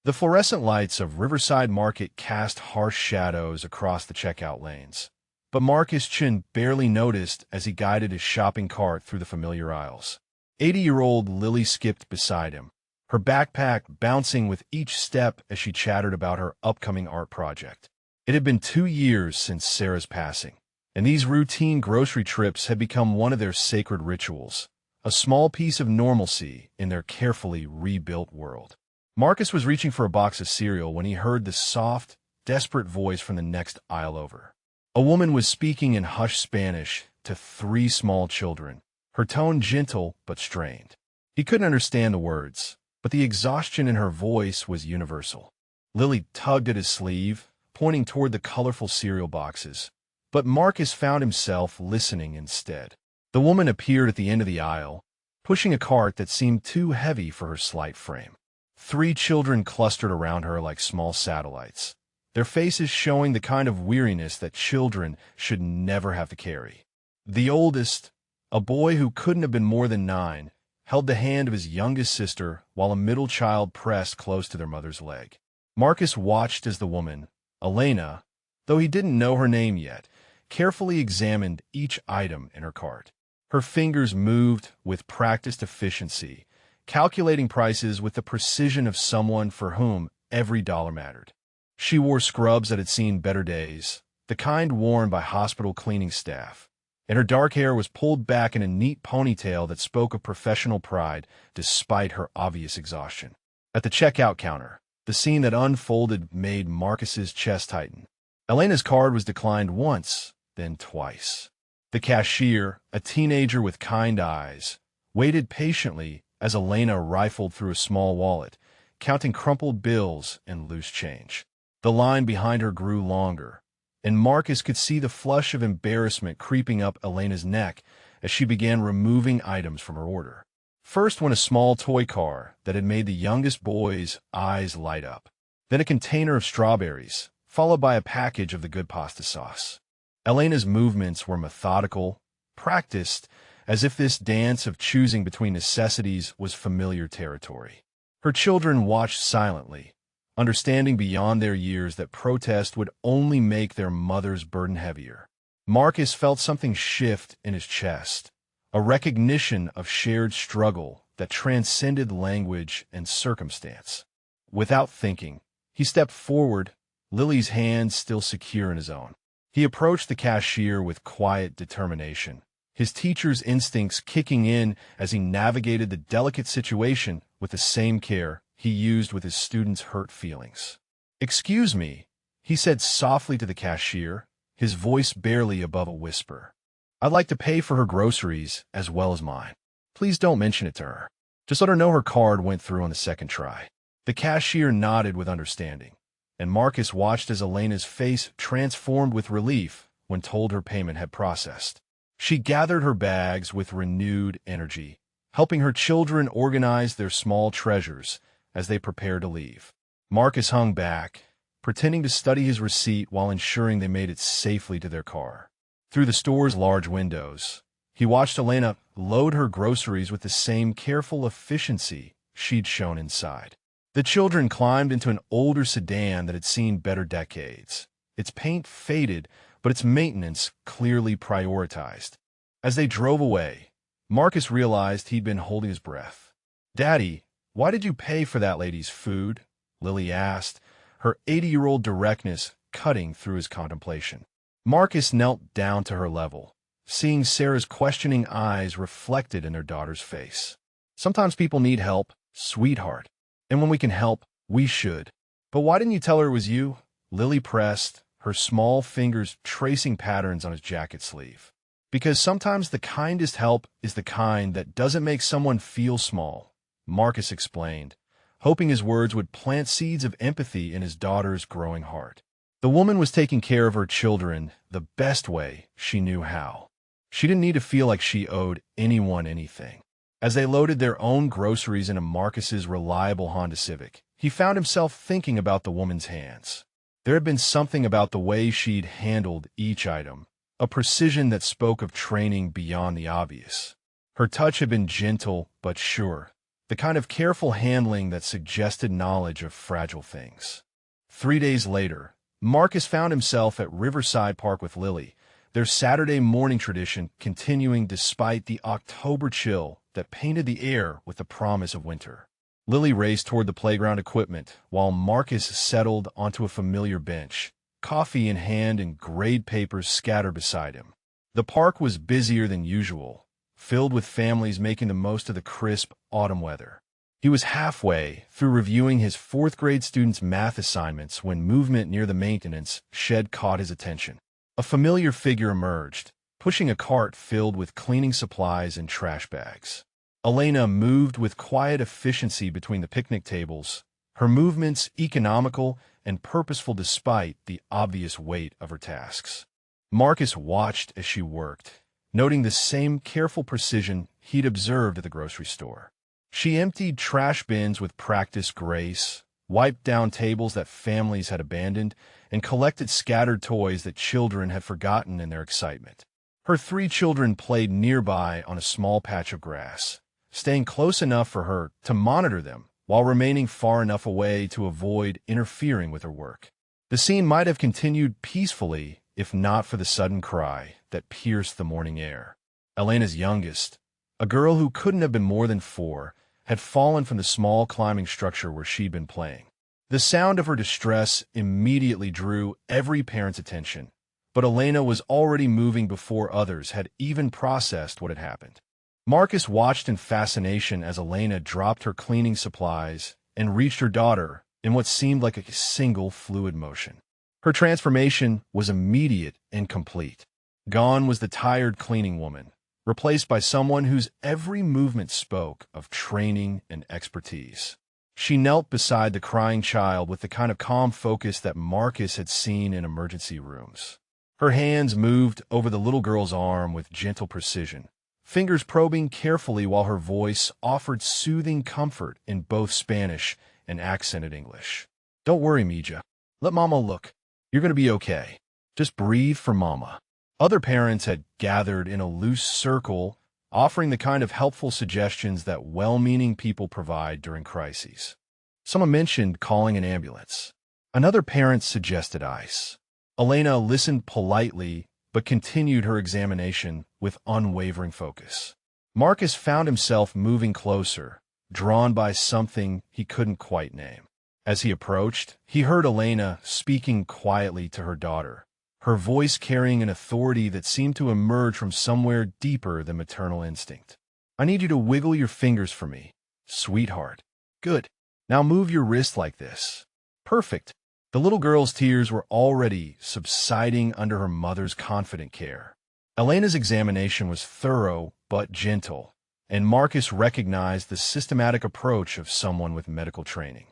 The fluorescent lights of Riverside Market cast harsh shadows across the checkout lanes, but Marcus Chin barely noticed as he guided his shopping cart through the familiar aisles. 80-year-old Lily skipped beside him, her backpack bouncing with each step as she chattered about her upcoming art project. It had been 2 years since Sarah's passing, and these routine grocery trips had become one of their sacred rituals, a small piece of normalcy in their carefully rebuilt world. Marcus was reaching for a box of cereal when he heard the soft, desperate voice from the next aisle over. A woman was speaking in hushed Spanish to 3 small children, her tone gentle but strained. He couldn't understand the words, but the exhaustion in her voice was universal. Lily tugged at his sleeve, pointing toward the colorful cereal boxes, but Marcus found himself listening instead. The woman appeared at the end of the aisle, pushing a cart that seemed too heavy for her slight frame. 3 children clustered around her like small satellites, their faces showing the kind of weariness that children should never have to carry. The oldest, a boy who couldn't have been more than 9, held the hand of his youngest sister while a middle child pressed close to their mother's leg. Marcus watched as the woman, Elena, though he didn't know her name yet, carefully examined each item in her cart. Her fingers moved with practiced efficiency, calculating prices with the precision of someone for whom every dollar mattered. She wore scrubs that had seen better days, the kind worn by hospital cleaning staff, and her dark hair was pulled back in a neat ponytail that spoke of professional pride despite her obvious exhaustion. At the checkout counter, the scene that unfolded made Marcus's chest tighten. Elena's card was declined once, then twice. The cashier, a teenager with kind eyes, waited patiently as Elena rifled through a small wallet, counting crumpled bills and loose change. The line behind her grew longer, and Marcus could see the flush of embarrassment creeping up Elena's neck as she began removing items from her order. First went a small toy car that had made the youngest boy's eyes light up, then a container of strawberries, followed by a package of the good pasta sauce. Elena's movements were methodical, practiced, as if this dance of choosing between necessities was familiar territory. Her children watched silently, understanding beyond their years that protest would only make their mother's burden heavier. Marcus felt something shift in his chest, a recognition of shared struggle that transcended language and circumstance. Without thinking, he stepped forward, Lily's hand still secure in his own. He approached the cashier with quiet determination, his teacher's instincts kicking in as he navigated the delicate situation with the same care he used with his students' hurt feelings. "Excuse me," he said softly to the cashier, his voice barely above a whisper. "I'd like to pay for her groceries as well as mine. Please don't mention it to her. Just let her know her card went through on the second try." The cashier nodded with understanding, and Marcus watched as Elena's face transformed with relief when told her payment had processed. She gathered her bags with renewed energy, helping her children organize their small treasures as they prepared to leave. Marcus hung back, pretending to study his receipt while ensuring they made it safely to their car. Through the store's large windows, he watched Elena load her groceries with the same careful efficiency she'd shown inside. The children climbed into an older sedan that had seen better decades, its paint faded, but its maintenance clearly prioritized. As they drove away, Marcus realized he'd been holding his breath. "Daddy, why did you pay for that lady's food?" Lily asked, her 80-year-old directness cutting through his contemplation. Marcus knelt down to her level, seeing Sarah's questioning eyes reflected in her daughter's face. "Sometimes people need help, sweetheart, and when we can help, we should. But why didn't you tell her it was you?" Lily pressed, her small fingers tracing patterns on his jacket sleeve. "Because sometimes the kindest help is the kind that doesn't make someone feel small," Marcus explained, hoping his words would plant seeds of empathy in his daughter's growing heart. The woman was taking care of her children the best way she knew how. She didn't need to feel like she owed anyone anything. As they loaded their own groceries into Marcus's reliable Honda Civic, he found himself thinking about the woman's hands. There had been something about the way she'd handled each item, a precision that spoke of training beyond the obvious. Her touch had been gentle but sure, the kind of careful handling that suggested knowledge of fragile things. 3 days later, Marcus found himself at Riverside Park with Lily, their Saturday morning tradition continuing despite the October chill that painted the air with the promise of winter. Lily raced toward the playground equipment, while Marcus settled onto a familiar bench, coffee in hand and grade papers scattered beside him. The park was busier than usual, filled with families making the most of the crisp autumn weather. He was halfway through reviewing his fourth-grade students' math assignments when movement near the maintenance shed caught his attention. A familiar figure emerged, pushing a cart filled with cleaning supplies and trash bags. Elena moved with quiet efficiency between the picnic tables, her movements economical and purposeful despite the obvious weight of her tasks. Marcus watched as she worked, noting the same careful precision he'd observed at the grocery store. She emptied trash bins with practiced grace, wiped down tables that families had abandoned, and collected scattered toys that children had forgotten in their excitement. Her 3 children played nearby on a small patch of grass, staying close enough for her to monitor them while remaining far enough away to avoid interfering with her work. The scene might have continued peacefully if not for the sudden cry that pierced the morning air. Elena's youngest, a girl who couldn't have been more than 4, had fallen from the small climbing structure where she'd been playing. The sound of her distress immediately drew every parent's attention, but Elena was already moving before others had even processed what had happened. Marcus watched in fascination as Elena dropped her cleaning supplies and reached her daughter in what seemed like a single fluid motion. Her transformation was immediate and complete. Gone was the tired cleaning woman, replaced by someone whose every movement spoke of training and expertise. She knelt beside the crying child with the kind of calm focus that Marcus had seen in emergency rooms. Her hands moved over the little girl's arm with gentle precision, fingers probing carefully while her voice offered soothing comfort in both Spanish and accented English. "Don't worry, Mija. Let Mama look. You're going to be okay. Just breathe for Mama." Other parents had gathered in a loose circle, offering the kind of helpful suggestions that well-meaning people provide during crises. Someone mentioned calling an ambulance. Another parent suggested ice. Elena listened politely but continued her examination with unwavering focus. Marcus found himself moving closer, drawn by something he couldn't quite name. As he approached, he heard Elena speaking quietly to her daughter, her voice carrying an authority that seemed to emerge from somewhere deeper than maternal instinct. "I need you to wiggle your fingers for me, sweetheart. Good. Now move your wrist like this. Perfect." The little girl's tears were already subsiding under her mother's confident care. Elena's examination was thorough but gentle, and Marcus recognized the systematic approach of someone with medical training.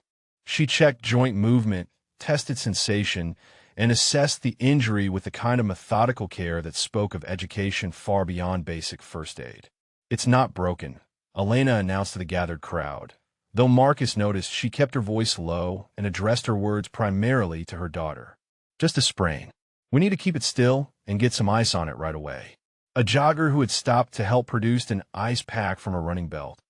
She checked joint movement, tested sensation, and assessed the injury with the kind of methodical care that spoke of education far beyond basic first aid. "It's not broken," Elena announced to the gathered crowd, though Marcus noticed she kept her voice low and addressed her words primarily to her daughter. "Just a sprain. We need to keep it still and get some ice on it right away." A jogger who had stopped to help produced an ice pack from a running belt,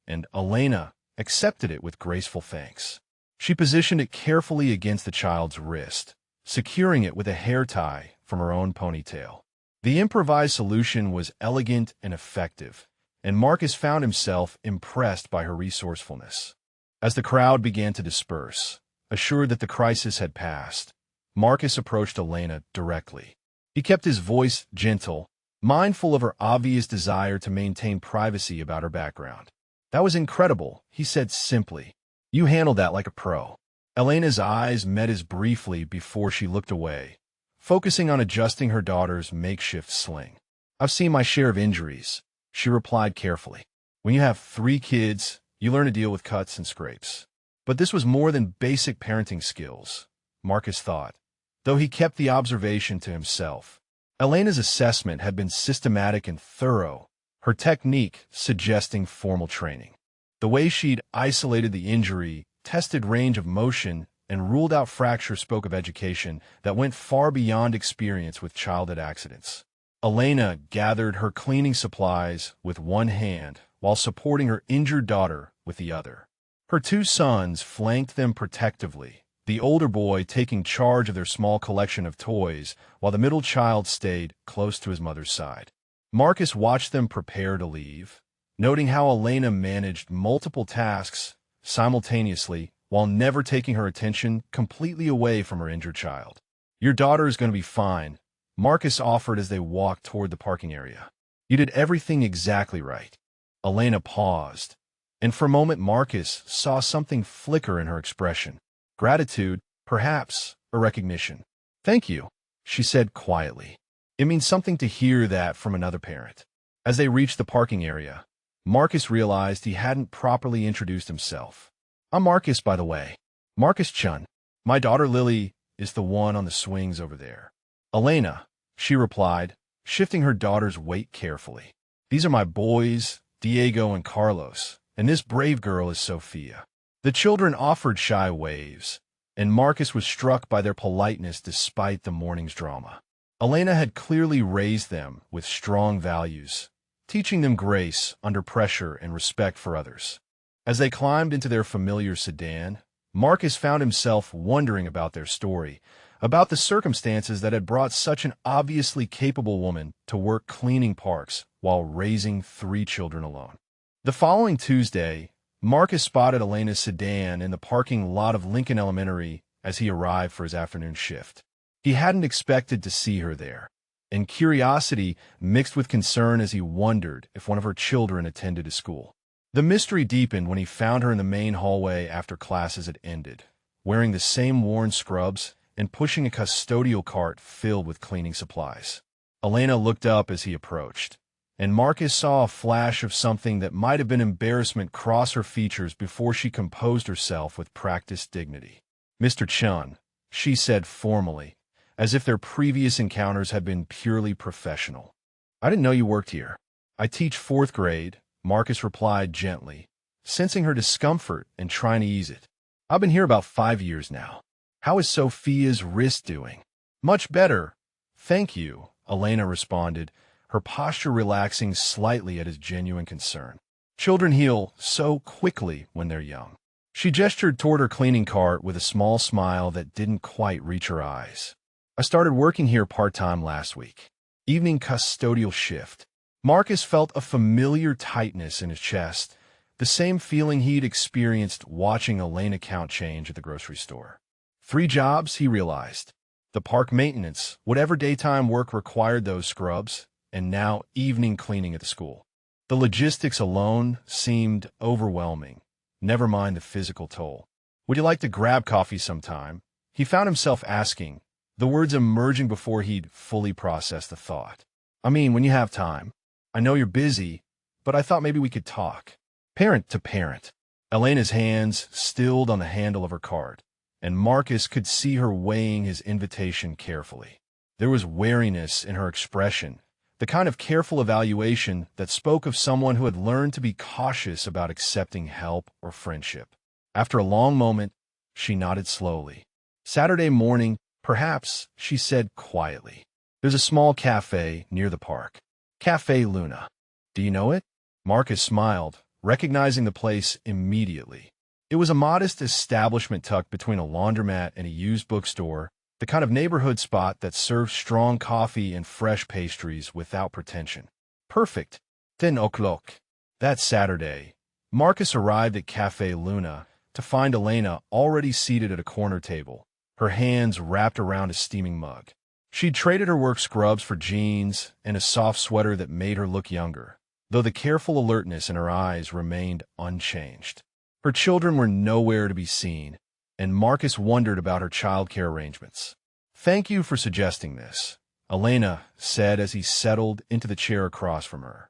and Elena accepted it with graceful thanks. She positioned it carefully against the child's wrist, securing it with a hair tie from her own ponytail. The improvised solution was elegant and effective, and Marcus found himself impressed by her resourcefulness. As the crowd began to disperse, assured that the crisis had passed, Marcus approached Elena directly. He kept his voice gentle, mindful of her obvious desire to maintain privacy about her background. "That was incredible," he said simply. "You handled that like a pro." Elena's eyes met his briefly before she looked away, focusing on adjusting her daughter's makeshift sling. "I've seen my share of injuries," she replied carefully. "When you have 3 kids, you learn to deal with cuts and scrapes." But this was more than basic parenting skills, Marcus thought, though he kept the observation to himself. Elena's assessment had been systematic and thorough, her technique suggesting formal training. The way she'd isolated the injury, tested range of motion, and ruled out fracture spoke of education that went far beyond experience with childhood accidents. Elena gathered her cleaning supplies with one hand while supporting her injured daughter with the other. Her two sons flanked them protectively, the older boy taking charge of their small collection of toys, while the middle child stayed close to his mother's side. Marcus watched them prepare to leave, noting how Elena managed multiple tasks simultaneously while never taking her attention completely away from her injured child. "Your daughter is going to be fine," Marcus offered as they walked toward the parking area. "You did everything exactly right." Elena paused, and for a moment Marcus saw something flicker in her expression. Gratitude, perhaps, or recognition. "Thank you," she said quietly. It means something to hear that from another parent. As they reached the parking area, Marcus realized he hadn't properly introduced himself. "I'm Marcus, by the way. Marcus Chun. My daughter Lily is the one on the swings over there." "Elena," she replied, shifting her daughter's weight carefully. "These are my boys, Diego and Carlos, and this brave girl is Sophia." The children offered shy waves, and Marcus was struck by their politeness despite the morning's drama. Elena had clearly raised them with strong values, teaching them grace under pressure and respect for others. As they climbed into their familiar sedan, Marcus found himself wondering about their story, about the circumstances that had brought such an obviously capable woman to work cleaning parks while raising 3 children alone. The following Tuesday, Marcus spotted Elena's sedan in the parking lot of Lincoln Elementary as he arrived for his afternoon shift. He hadn't expected to see her there, and curiosity mixed with concern as he wondered if one of her children attended his school. The mystery deepened when he found her in the main hallway after classes had ended, wearing the same worn scrubs and pushing a custodial cart filled with cleaning supplies. Elena looked up as he approached, and Marcus saw a flash of something that might have been embarrassment cross her features before she composed herself with practiced dignity. "Mr. Chun," she said formally, as if their previous encounters had been purely professional. "I didn't know you worked here." "I teach 4th grade, Marcus replied gently, sensing her discomfort and trying to ease it. "I've been here about 5 years now. How is Sophia's wrist doing?" "Much better, thank you," Elena responded, her posture relaxing slightly at his genuine concern. Children heal so quickly when they're young. She gestured toward her cleaning cart with a small smile that didn't quite reach her eyes. "I started working here part-time last week. Evening custodial shift." Marcus felt a familiar tightness in his chest, the same feeling he'd experienced watching Elena count change at the grocery store. 3 jobs, he realized. The park maintenance, whatever daytime work required those scrubs, and now evening cleaning at the school. The logistics alone seemed overwhelming, never mind the physical toll. "Would you like to grab coffee sometime?" He found himself asking, the words emerging before he'd fully processed the thought. "I mean, when you have time. I know you're busy, but I thought maybe we could talk." Parent to parent. Elena's hands stilled on the handle of her cart, and Marcus could see her weighing his invitation carefully. There was wariness in her expression, the kind of careful evaluation that spoke of someone who had learned to be cautious about accepting help or friendship. After a long moment, she nodded slowly. "Saturday morning, perhaps," she said quietly. "There's a small cafe near the park. Cafe Luna. Do you know it?" Marcus smiled, recognizing the place immediately. It was a modest establishment tucked between a laundromat and a used bookstore, the kind of neighborhood spot that serves strong coffee and fresh pastries without pretension. Perfect. 10 o'clock. That Saturday, Marcus arrived at Cafe Luna to find Elena already seated at a corner table, her hands wrapped around a steaming mug. She'd traded her work scrubs for jeans and a soft sweater that made her look younger, though the careful alertness in her eyes remained unchanged. Her children were nowhere to be seen, and Marcus wondered about her childcare arrangements. "Thank you for suggesting this," Elena said as he settled into the chair across from her.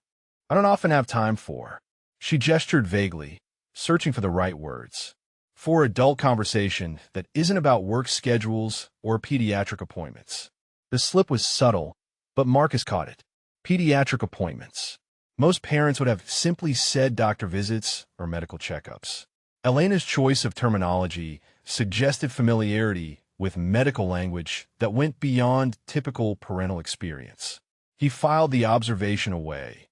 "I don't often have time for." She gestured vaguely, searching for the right words. "For adult conversation that isn't about work schedules or pediatric appointments." The slip was subtle, but Marcus caught it. Pediatric appointments. Most parents would have simply said doctor visits or medical checkups. Elena's choice of terminology suggested familiarity with medical language that went beyond typical parental experience. He filed the observation away,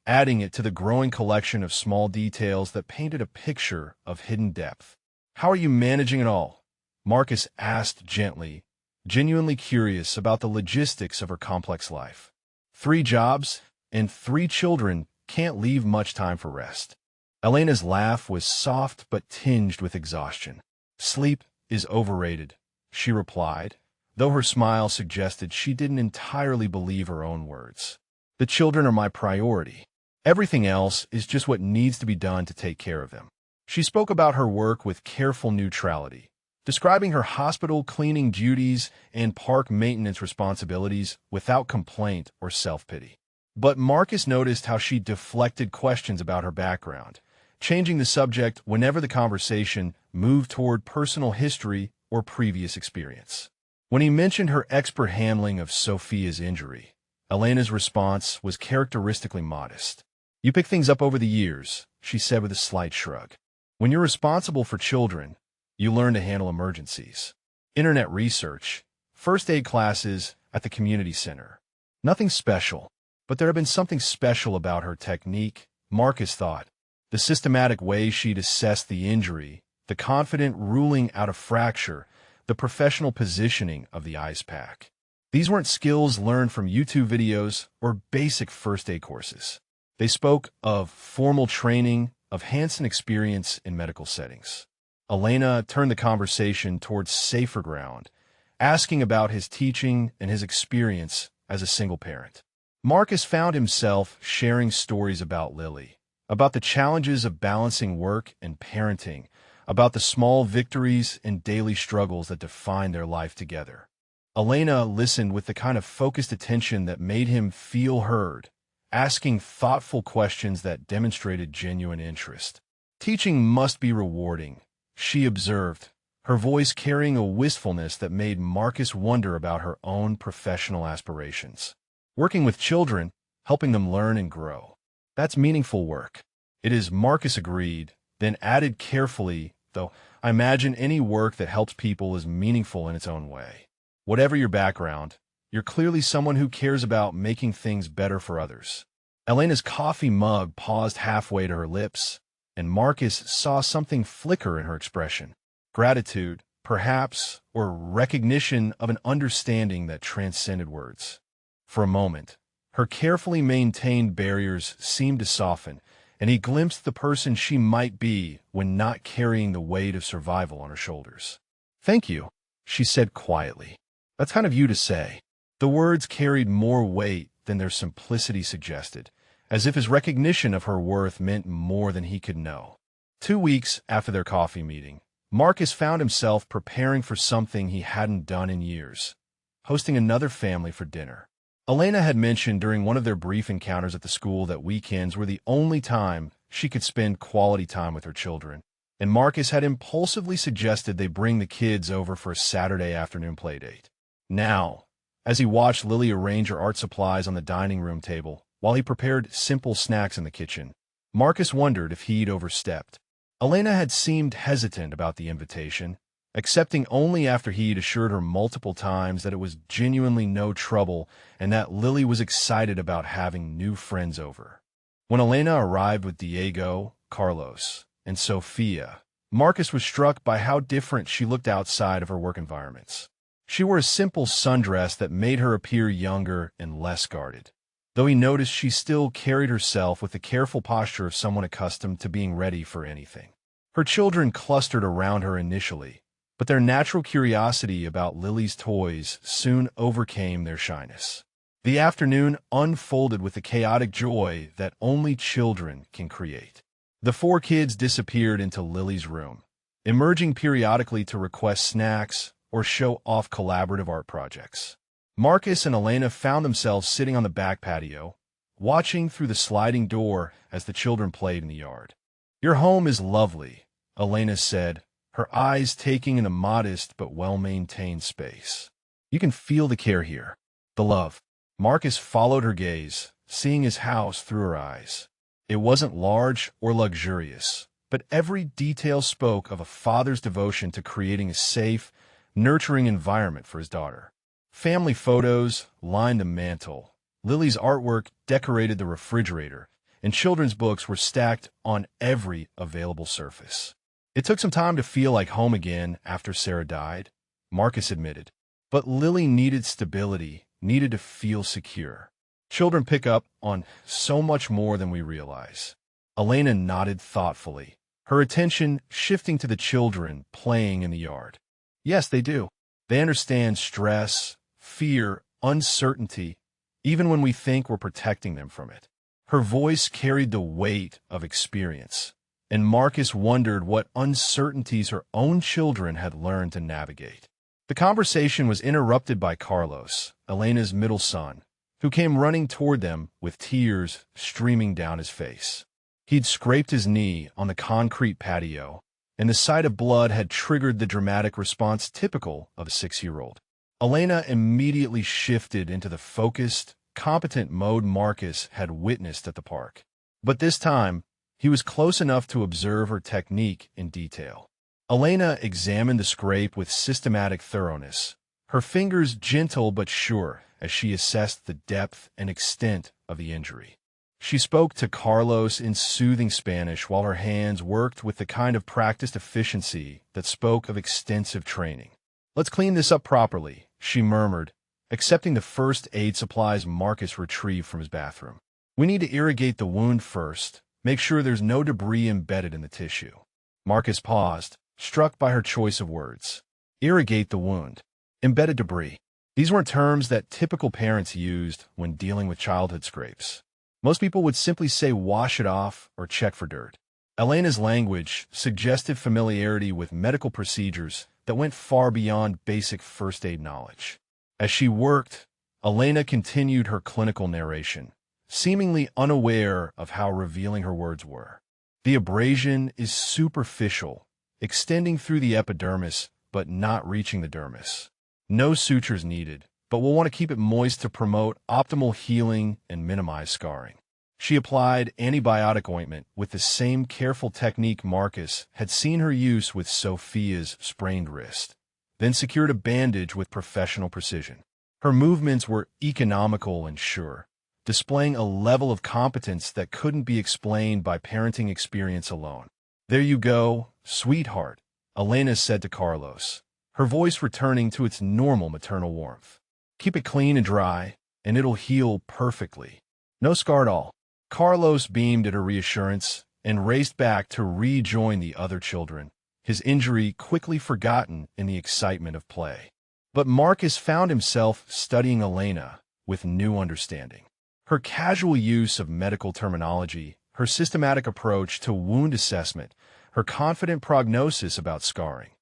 adding it to the growing collection of small details that painted a picture of hidden depth. "How are you managing it all?" Marcus asked gently, genuinely curious about the logistics of her complex life. "3 jobs and 3 children can't leave much time for rest." Elena's laugh was soft but tinged with exhaustion. "Sleep is overrated," she replied, though her smile suggested she didn't entirely believe her own words. "The children are my priority. Everything else is just what needs to be done to take care of them." She spoke about her work with careful neutrality, describing her hospital cleaning duties and park maintenance responsibilities without complaint or self-pity. But Marcus noticed how she deflected questions about her background, changing the subject whenever the conversation moved toward personal history or previous experience. When he mentioned her expert handling of Sophia's injury, Elena's response was characteristically modest. "You pick things up over the years," she said with a slight shrug. "When you're responsible for children, you learn to handle emergencies." Internet research, first aid classes at the community center. Nothing special, but there had been something special about her technique, Marcus thought. The systematic way she'd assessed the injury, the confident ruling out a fracture, the professional positioning of the ice pack. These weren't skills learned from YouTube videos or basic first aid courses. They spoke of formal training, of hands-on experience in medical settings. Elena turned the conversation towards safer ground, asking about his teaching and his experience as a single parent. Marcus found himself sharing stories about Lily, about the challenges of balancing work and parenting, about the small victories and daily struggles that define their life together. Elena listened with the kind of focused attention that made him feel heard, asking thoughtful questions that demonstrated genuine interest. "Teaching must be rewarding," she observed, her voice carrying a wistfulness that made Marcus wonder about her own professional aspirations. "Working with children, helping them learn and grow. That's meaningful work." "It is," Marcus agreed, then added carefully, "though I imagine any work that helps people is meaningful in its own way. Whatever your background, you're clearly someone who cares about making things better for others." Elena's coffee mug paused halfway to her lips, and Marcus saw something flicker in her expression. Gratitude, perhaps, or recognition of an understanding that transcended words. For a moment, her carefully maintained barriers seemed to soften, and he glimpsed the person she might be when not carrying the weight of survival on her shoulders. "Thank you," she said quietly. "That's kind of you to say." The words carried more weight than their simplicity suggested, as if his recognition of her worth meant more than he could know. 2 weeks after their coffee meeting, Marcus found himself preparing for something he hadn't done in years, hosting another family for dinner. Elena had mentioned during one of their brief encounters at the school that weekends were the only time she could spend quality time with her children, and Marcus had impulsively suggested they bring the kids over for a Saturday afternoon playdate. Now, as he watched Lily arrange her art supplies on the dining room table while he prepared simple snacks in the kitchen, Marcus wondered if he'd overstepped. Elena had seemed hesitant about the invitation, accepting only after he'd assured her multiple times that it was genuinely no trouble and that Lily was excited about having new friends over. When Elena arrived with Diego, Carlos, and Sophia, Marcus was struck by how different she looked outside of her work environments. She wore a simple sundress that made her appear younger and less guarded, though he noticed she still carried herself with the careful posture of someone accustomed to being ready for anything. Her children clustered around her initially, but their natural curiosity about Lily's toys soon overcame their shyness. The afternoon unfolded with the chaotic joy that only children can create. The 4 kids disappeared into Lily's room, emerging periodically to request snacks or show off collaborative art projects. Marcus and Elena found themselves sitting on the back patio, watching through the sliding door as the children played in the yard. "Your home is lovely," Elena said, her eyes taking in the modest but well-maintained space. "You can feel the care here, the love." Marcus followed her gaze, seeing his house through her eyes. It wasn't large or luxurious, but every detail spoke of a father's devotion to creating a safe, nurturing environment for his daughter. Family photos lined the mantel. Lily's artwork decorated the refrigerator, and children's books were stacked on every available surface. It took some time to feel like home again after Sarah died, Marcus admitted. But Lily needed stability, needed to feel secure. Children pick up on so much more than we realize. Elena nodded thoughtfully, her attention shifting to the children playing in the yard. Yes, they do. They understand stress, fear, uncertainty, even when we think we're protecting them from it. Her voice carried the weight of experience, and Marcus wondered what uncertainties her own children had learned to navigate. The conversation was interrupted by Carlos, Elena's middle son, who came running toward them with tears streaming down his face. He'd scraped his knee on the concrete patio, and the sight of blood had triggered the dramatic response typical of a 6-year-old. Elena immediately shifted into the focused, competent mode Marcus had witnessed at the park. But this time, he was close enough to observe her technique in detail. Elena examined the scrape with systematic thoroughness, her fingers gentle but sure as she assessed the depth and extent of the injury. She spoke to Carlos in soothing Spanish while her hands worked with the kind of practiced efficiency that spoke of extensive training. "Let's clean this up properly," she murmured, accepting the first aid supplies Marcus retrieved from his bathroom. "We need to irrigate the wound first, make sure there's no debris embedded in the tissue." Marcus paused, struck by her choice of words. Irrigate the wound. Embedded debris. These weren't terms that typical parents used when dealing with childhood scrapes. Most people would simply say wash it off or check for dirt. Elena's language suggested familiarity with medical procedures that went far beyond basic first aid knowledge. As she worked, Elena continued her clinical narration, seemingly unaware of how revealing her words were. "The abrasion is superficial, extending through the epidermis but not reaching the dermis. No sutures needed, but we'll want to keep it moist to promote optimal healing and minimize scarring." She applied antibiotic ointment with the same careful technique Marcus had seen her use with Sophia's sprained wrist, then secured a bandage with professional precision. Her movements were economical and sure, displaying a level of competence that couldn't be explained by parenting experience alone. "There you go, sweetheart," Elena said to Carlos, her voice returning to its normal maternal warmth. "Keep it clean and dry, and it'll heal perfectly. No scar at all." Carlos beamed at her reassurance and raced back to rejoin the other children, his injury quickly forgotten in the excitement of play. But Marcus found himself studying Elena with new understanding. Her casual use of medical terminology, her systematic approach to wound assessment, her confident prognosis about scarring.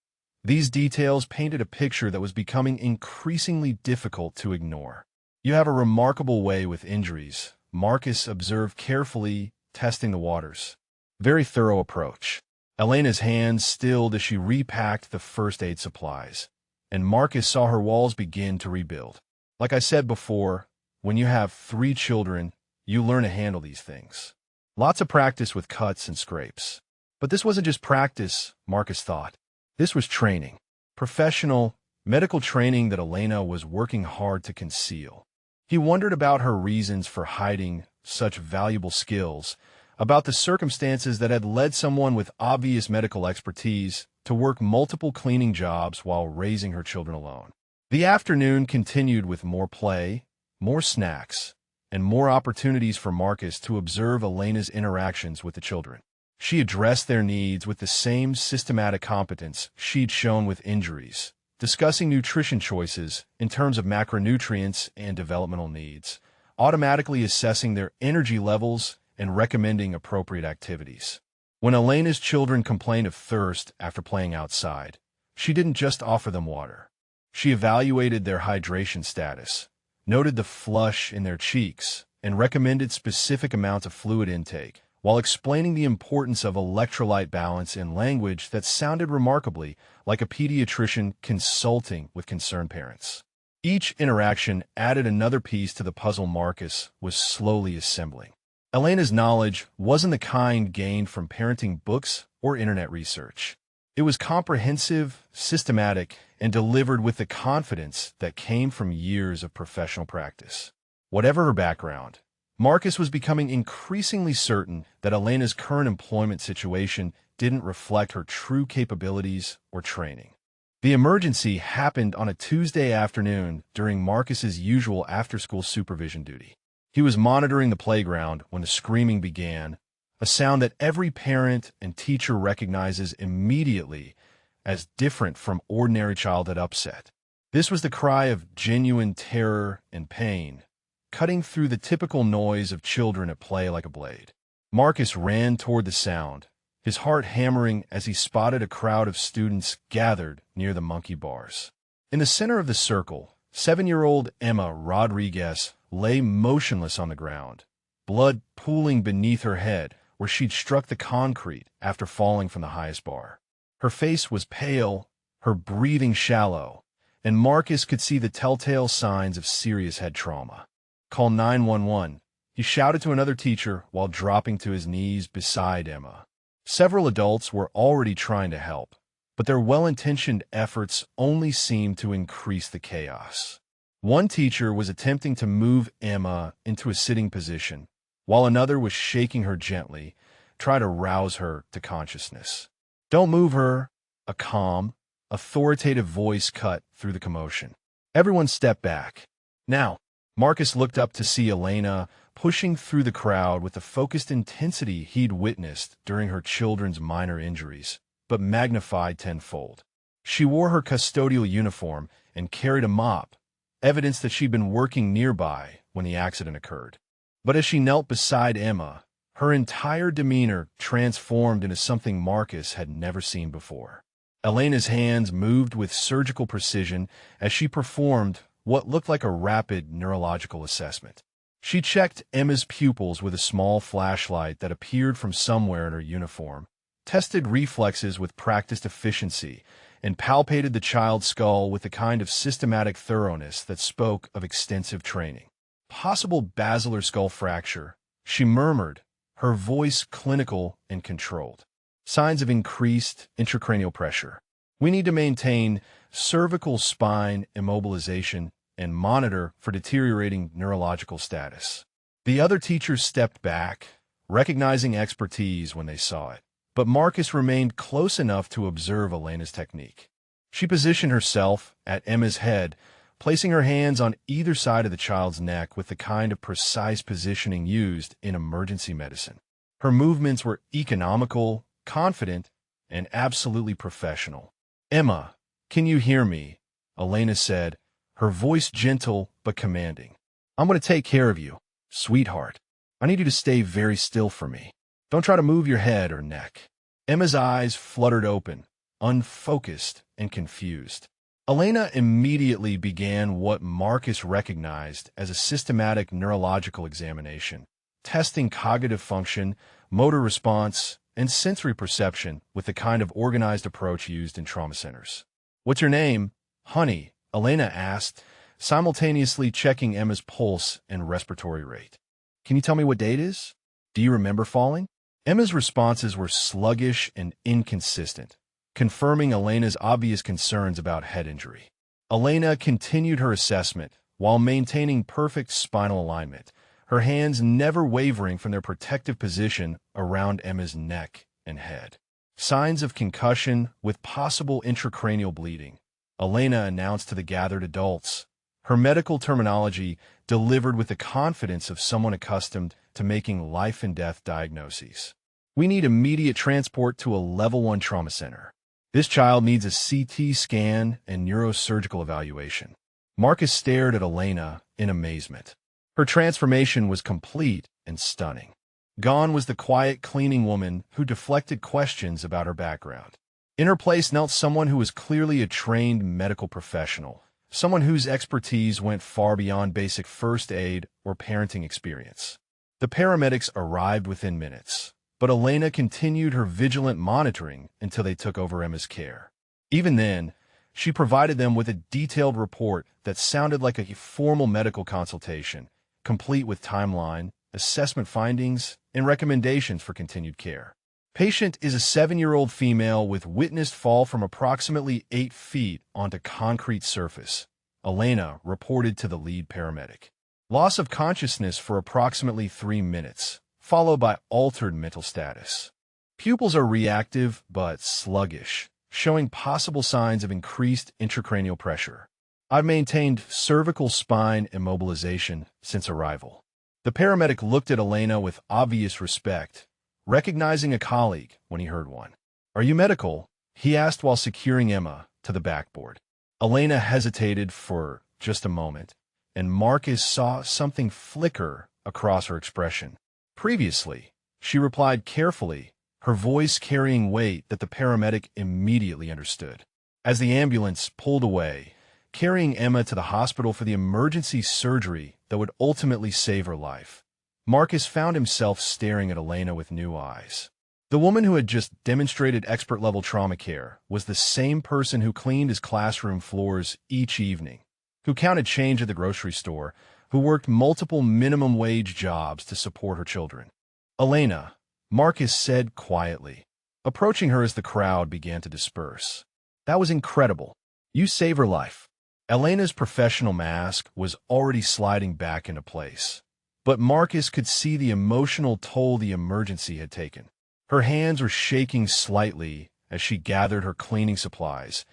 These details painted a picture that was becoming increasingly difficult to ignore. "You have a remarkable way with injuries," Marcus observed carefully, testing the waters. "Very thorough approach." Elena's hands stilled as she repacked the first aid supplies, and Marcus saw her walls begin to rebuild. "Like I said before, when you have 3 children, you learn to handle these things. Lots of practice with cuts and scrapes." But this wasn't just practice, Marcus thought. This was training. Professional, medical training that Elena was working hard to conceal. He wondered about her reasons for hiding such valuable skills, about the circumstances that had led someone with obvious medical expertise to work multiple cleaning jobs while raising her children alone. The afternoon continued with more play, more snacks, and more opportunities for Marcus to observe Elena's interactions with the children. She addressed their needs with the same systematic competence she'd shown with injuries, discussing nutrition choices in terms of macronutrients and developmental needs, automatically assessing their energy levels and recommending appropriate activities. When Elena's children complained of thirst after playing outside, she didn't just offer them water. She evaluated their hydration status, noted the flush in their cheeks, and recommended specific amounts of fluid intake, while explaining the importance of electrolyte balance in language that sounded remarkably like a pediatrician consulting with concerned parents. Each interaction added another piece to the puzzle Marcus was slowly assembling. Elena's knowledge wasn't the kind gained from parenting books or internet research. It was comprehensive, systematic, and delivered with the confidence that came from years of professional practice. Whatever her background, Marcus was becoming increasingly certain that Elena's current employment situation didn't reflect her true capabilities or training. The emergency happened on a Tuesday afternoon during Marcus's usual after-school supervision duty. He was monitoring the playground when the screaming began, a sound that every parent and teacher recognizes immediately as different from ordinary childhood upset. This was the cry of genuine terror and pain, cutting through the typical noise of children at play like a blade. Marcus ran toward the sound, his heart hammering as he spotted a crowd of students gathered near the monkey bars. In the center of the circle, 7-year-old Emma Rodriguez lay motionless on the ground, blood pooling beneath her head where she'd struck the concrete after falling from the highest bar. Her face was pale, her breathing shallow, and Marcus could see the telltale signs of serious head trauma. "Call 911, he shouted to another teacher while dropping to his knees beside Emma. Several adults were already trying to help, but their well-intentioned efforts only seemed to increase the chaos. One teacher was attempting to move Emma into a sitting position, while another was shaking her gently, trying to rouse her to consciousness. "Don't move her," a calm, authoritative voice cut through the commotion. Everyone stepped back. Now, Marcus looked up to see Elena pushing through the crowd with the focused intensity he'd witnessed during her children's minor injuries, but magnified tenfold. She wore her custodial uniform and carried a mop, evidence that she'd been working nearby when the accident occurred. But as she knelt beside Emma, her entire demeanor transformed into something Marcus had never seen before. Elena's hands moved with surgical precision as she performed what looked like a rapid neurological assessment. She checked Emma's pupils with a small flashlight that appeared from somewhere in her uniform, tested reflexes with practiced efficiency, and palpated the child's skull with the kind of systematic thoroughness that spoke of extensive training. "Possible basilar skull fracture," she murmured, her voice clinical and controlled. "Signs of increased intracranial pressure. We need to maintain cervical spine immobilization and monitor for deteriorating neurological status." The other teachers stepped back, recognizing expertise when they saw it, but Marcus remained close enough to observe Elena's technique. She positioned herself at Emma's head, placing her hands on either side of the child's neck with the kind of precise positioning used in emergency medicine. Her movements were economical, confident, and absolutely professional. "Emma, can you hear me?" Elena said, her voice gentle but commanding. "I'm going to take care of you, sweetheart. I need you to stay very still for me. Don't try to move your head or neck." Emma's eyes fluttered open, unfocused and confused. Elena immediately began what Marcus recognized as a systematic neurological examination, testing cognitive function, motor response, and sensory perception with the kind of organized approach used in trauma centers. "What's your name, honey?" Elena asked, simultaneously checking Emma's pulse and respiratory rate. "Can you tell me what day it is? Do you remember falling?" Emma's responses were sluggish and inconsistent, confirming Elena's obvious concerns about head injury. Elena continued her assessment while maintaining perfect spinal alignment, her hands never wavering from their protective position around Emma's neck and head. "Signs of concussion with possible intracranial bleeding," Elena announced to the gathered adults, her medical terminology delivered with the confidence of someone accustomed to making life-and-death diagnoses. "We need immediate transport to a Level 1 trauma center. This child needs a CT scan and neurosurgical evaluation." Marcus stared at Elena in amazement. Her transformation was complete and stunning. Gone was the quiet cleaning woman who deflected questions about her background. In her place knelt someone who was clearly a trained medical professional, someone whose expertise went far beyond basic first aid or parenting experience. The paramedics arrived within minutes, but Elena continued her vigilant monitoring until they took over Emma's care. Even then, she provided them with a detailed report that sounded like a formal medical consultation, complete with timeline, assessment findings, and recommendations for continued care. "Patient is a 7-year-old female with witnessed fall from approximately 8 feet onto concrete surface," Elena reported to the lead paramedic. loss of consciousness for approximately 3 minutes, followed by altered mental status. Pupils are reactive but sluggish, showing possible signs of increased intracranial pressure. I've maintained cervical spine immobilization since arrival. The paramedic looked at Elena with obvious respect, recognizing a colleague when he heard one. "Are you medical?" he asked while securing Emma to the backboard. Elena hesitated for just a moment, and Marcus saw something flicker across her expression. Previously, she replied carefully, her voice carrying weight that the paramedic immediately understood. As the ambulance pulled away, carrying Emma to the hospital for the emergency surgery that would ultimately save her life, Marcus found himself staring at Elena with new eyes. The woman who had just demonstrated expert-level trauma care was the same person who cleaned his classroom floors each evening, who counted change at the grocery store, who worked multiple minimum-wage jobs to support her children. "Elena," Marcus said quietly, approaching her as the crowd began to disperse. "That was incredible. You saved her life." Elena's professional mask was already sliding back into place, but Marcus could see the emotional toll the emergency had taken. Her hands were shaking slightly as she gathered her cleaning supplies,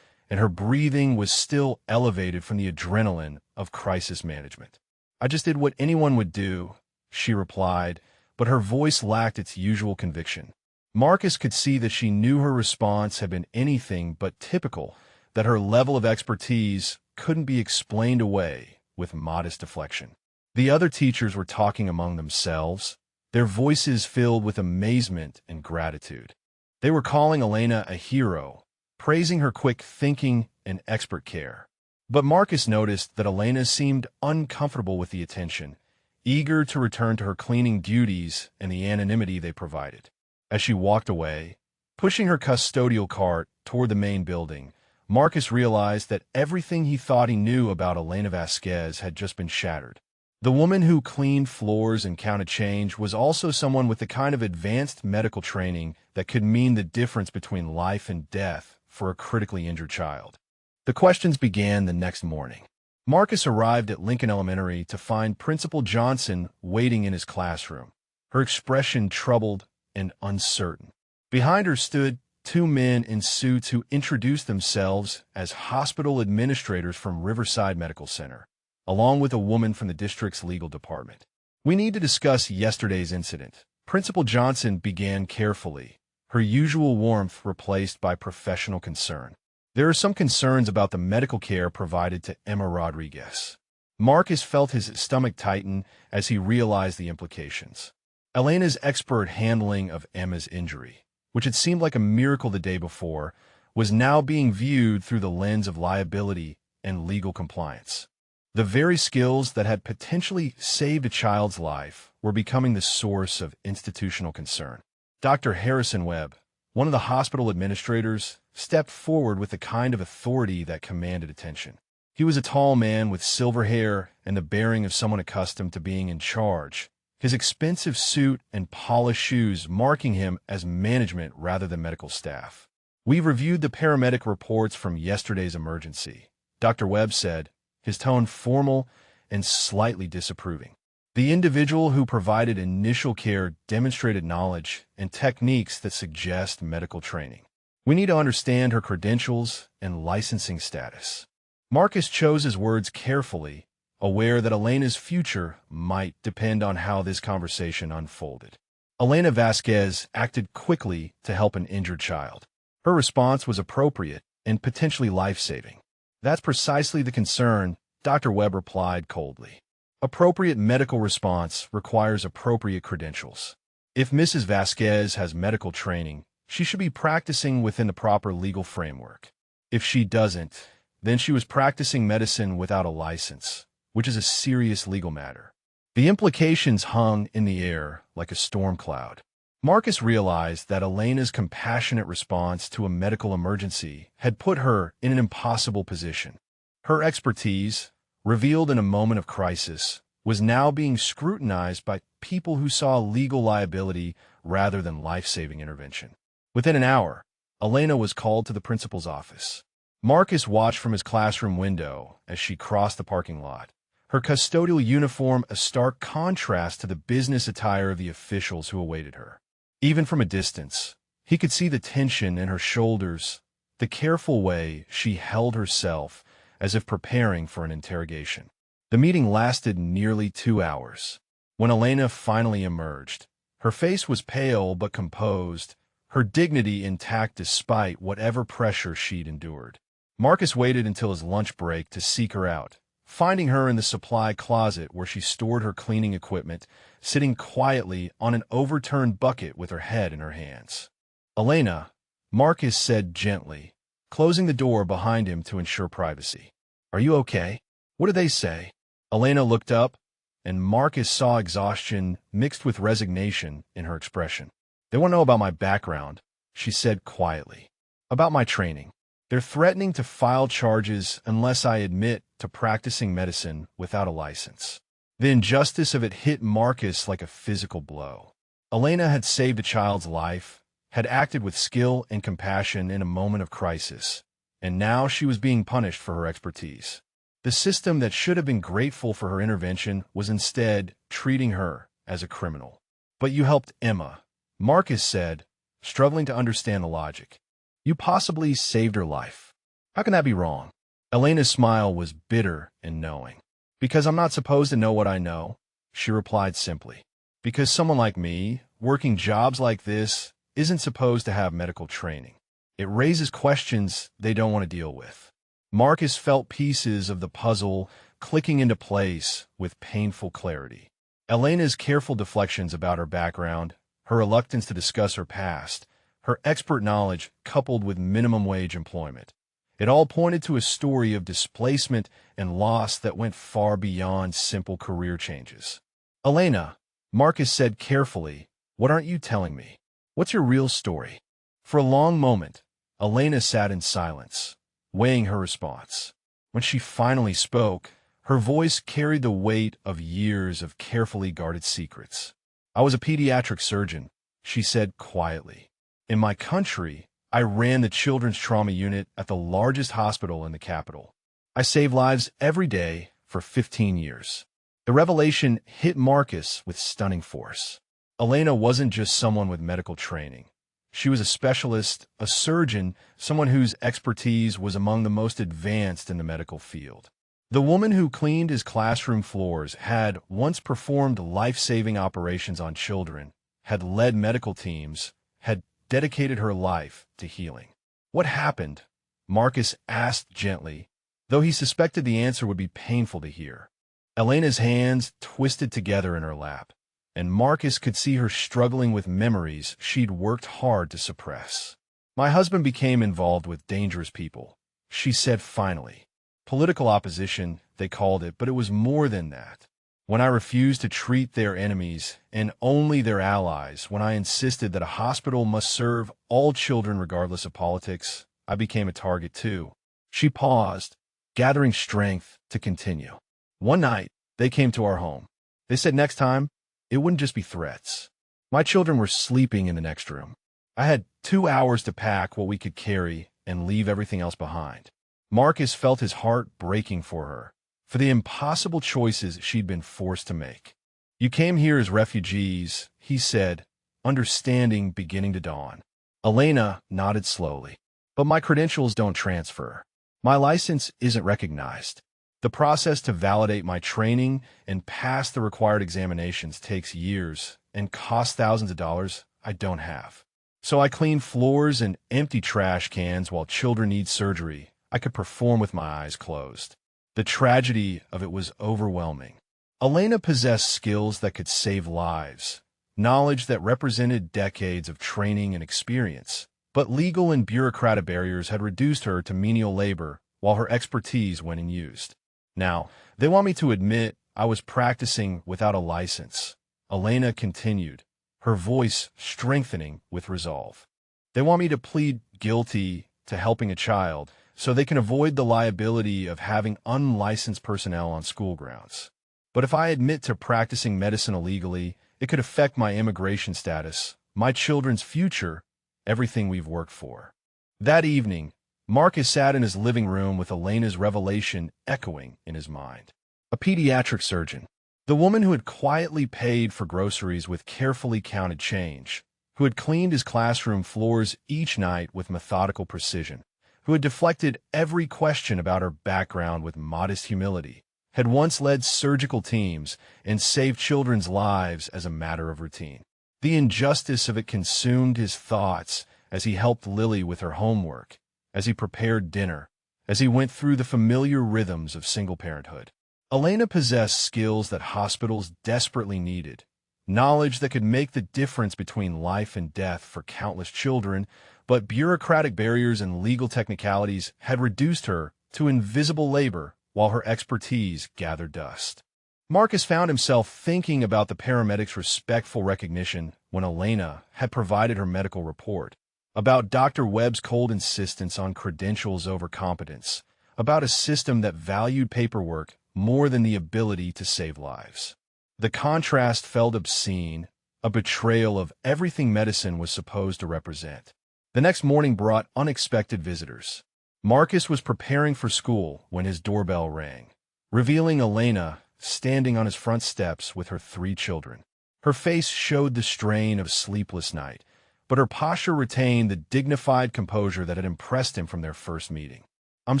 and her breathing was still elevated from the adrenaline of crisis management. "I just did what anyone would do," she replied, but her voice lacked its usual conviction. Marcus could see that she knew her response had been anything but typical, that her level of expertise couldn't be explained away with modest deflection. The other teachers were talking among themselves, their voices filled with amazement and gratitude. They were calling Elena a hero, praising her quick thinking and expert care. But Marcus noticed that Elena seemed uncomfortable with the attention, eager to return to her cleaning duties and the anonymity they provided. As she walked away, pushing her custodial cart toward the main building, Marcus realized that everything he thought he knew about Elena Vasquez had just been shattered. The woman who cleaned floors and counted change was also someone with the kind of advanced medical training that could mean the difference between life and death for a critically injured child. The questions began the next morning. Marcus arrived at Lincoln Elementary to find Principal Johnson waiting in his classroom, her expression troubled and uncertain. Behind her stood 2 men in suits who introduced themselves as hospital administrators from Riverside Medical Center, along with a woman from the district's legal department. "We need to discuss yesterday's incident," Principal Johnson began carefully, her usual warmth replaced by professional concern. "There are some concerns about the medical care provided to Emma Rodriguez." Marcus felt his stomach tighten as he realized the implications. Elena's expert handling of Emma's injury, which had seemed like a miracle the day before, was now being viewed through the lens of liability and legal compliance. The very skills that had potentially saved a child's life were becoming the source of institutional concern. Dr. Harrison Webb, one of the hospital administrators, stepped forward with the kind of authority that commanded attention. He was a tall man with silver hair and the bearing of someone accustomed to being in charge, his expensive suit and polished shoes marking him as management rather than medical staff. "We've reviewed the paramedic reports from yesterday's emergency," Dr. Webb said, his tone formal and slightly disapproving. "The individual who provided initial care demonstrated knowledge and techniques that suggest medical training. We need to understand her credentials and licensing status." Marcus chose his words carefully, aware that Elena's future might depend on how this conversation unfolded. Elena Vasquez acted quickly to help an injured child. Her response was appropriate and potentially life-saving. "That's precisely the concern," Dr. Webb replied coldly. "Appropriate medical response requires appropriate credentials. If Mrs. Vasquez has medical training, she should be practicing within the proper legal framework. If she doesn't, then she was practicing medicine without a license, which is a serious legal matter." The implications hung in the air like a storm cloud. Marcus realized that Elena's compassionate response to a medical emergency had put her in an impossible position. Her expertise, revealed in a moment of crisis, was now being scrutinized by people who saw legal liability rather than life-saving intervention. Within an hour, Elena was called to the principal's office. Marcus watched from his classroom window as she crossed the parking lot, her custodial uniform a stark contrast to the business attire of the officials who awaited her. Even from a distance, he could see the tension in her shoulders, the careful way she held herself as if preparing for an interrogation. The meeting lasted nearly 2 hours. When Elena finally emerged, her face was pale but composed, her dignity intact despite whatever pressure she'd endured. Marcus waited until his lunch break to seek her out, finding her in the supply closet where she stored her cleaning equipment, sitting quietly on an overturned bucket with her head in her hands. "Elena," Marcus said gently, closing the door behind him to ensure privacy. "Are you okay? What did they say?" Elena looked up, and Marcus saw exhaustion mixed with resignation in her expression. "They want to know about my background," she said quietly. "About my training. They're threatening to file charges unless I admit to practicing medicine without a license." The injustice of it hit Marcus like a physical blow. Elena had saved a child's life, had acted with skill and compassion in a moment of crisis, and now she was being punished for her expertise. The system that should have been grateful for her intervention was instead treating her as a criminal. "But you helped Emma," Marcus said, struggling to understand the logic. "You possibly saved her life. How can that be wrong?" Elena's smile was bitter and knowing. "Because I'm not supposed to know what I know," she replied simply. "Because someone like me, working jobs like this, isn't supposed to have medical training. It raises questions they don't want to deal with." Marcus felt pieces of the puzzle clicking into place with painful clarity. Elena's careful deflections about her background, her reluctance to discuss her past, her expert knowledge coupled with minimum wage employment. It all pointed to a story of displacement and loss that went far beyond simple career changes. "Elena," Marcus said carefully, "what aren't you telling me? What's your real story?" For a long moment, Elena sat in silence, weighing her response. When she finally spoke, her voice carried the weight of years of carefully guarded secrets. "I was a pediatric surgeon," she said quietly. "In my country, I ran the children's trauma unit at the largest hospital in the capital. I saved lives every day for 15 years. The revelation hit Marcus with stunning force. Elena wasn't just someone with medical training. She was a specialist, a surgeon, someone whose expertise was among the most advanced in the medical field. The woman who cleaned his classroom floors had once performed life-saving operations on children, had led medical teams, had dedicated her life to healing. "What happened?" Marcus asked gently, though he suspected the answer would be painful to hear. Elena's hands twisted together in her lap, and Marcus could see her struggling with memories she'd worked hard to suppress. "My husband became involved with dangerous people," she said finally. "Political opposition, they called it, but it was more than that. When I refused to treat their enemies and only their allies, when I insisted that a hospital must serve all children regardless of politics, I became a target too." She paused, gathering strength to continue. "One night, they came to our home. They said next time, it wouldn't just be threats. My children were sleeping in the next room. I had 2 hours to pack what we could carry and leave everything else behind." Marcus felt his heart breaking for her, for the impossible choices she'd been forced to make. "You came here as refugees," he said, understanding beginning to dawn. Elena nodded slowly. "But my credentials don't transfer. My license isn't recognized. The process to validate my training and pass the required examinations takes years and costs thousands of dollars I don't have. So I clean floors and empty trash cans while children need surgery I could perform with my eyes closed." The tragedy of it was overwhelming. Elena possessed skills that could save lives, knowledge that represented decades of training and experience, but legal and bureaucratic barriers had reduced her to menial labor while her expertise went unused. "Now, they want me to admit I was practicing without a license," Elena continued, her voice strengthening with resolve. "They want me to plead guilty to helping a child so they can avoid the liability of having unlicensed personnel on school grounds. But if I admit to practicing medicine illegally, it could affect my immigration status, my children's future, everything we've worked for." That evening, Marcus sat in his living room with Elena's revelation echoing in his mind. a pediatric surgeon. The woman who had quietly paid for groceries with carefully counted change, who had cleaned his classroom floors each night with methodical precision, who had deflected every question about her background with modest humility, had once led surgical teams and saved children's lives as a matter of routine. The injustice of it consumed his thoughts as he helped Lily with her homework, as he prepared dinner, as he went through the familiar rhythms of single parenthood. Elena possessed skills that hospitals desperately needed, knowledge that could make the difference between life and death for countless children, but bureaucratic barriers and legal technicalities had reduced her to invisible labor while her expertise gathered dust. Marcus found himself thinking about the paramedics' respectful recognition when Elena had provided her medical report, about Dr. Webb's cold insistence on credentials over competence, about a system that valued paperwork more than the ability to save lives. The contrast felt obscene, a betrayal of everything medicine was supposed to represent. The next morning brought unexpected visitors. Marcus was preparing for school when his doorbell rang, revealing Elena standing on his front steps with her 3 children. Her face showed the strain of a sleepless night, but her posture retained the dignified composure that had impressed him from their first meeting. "I'm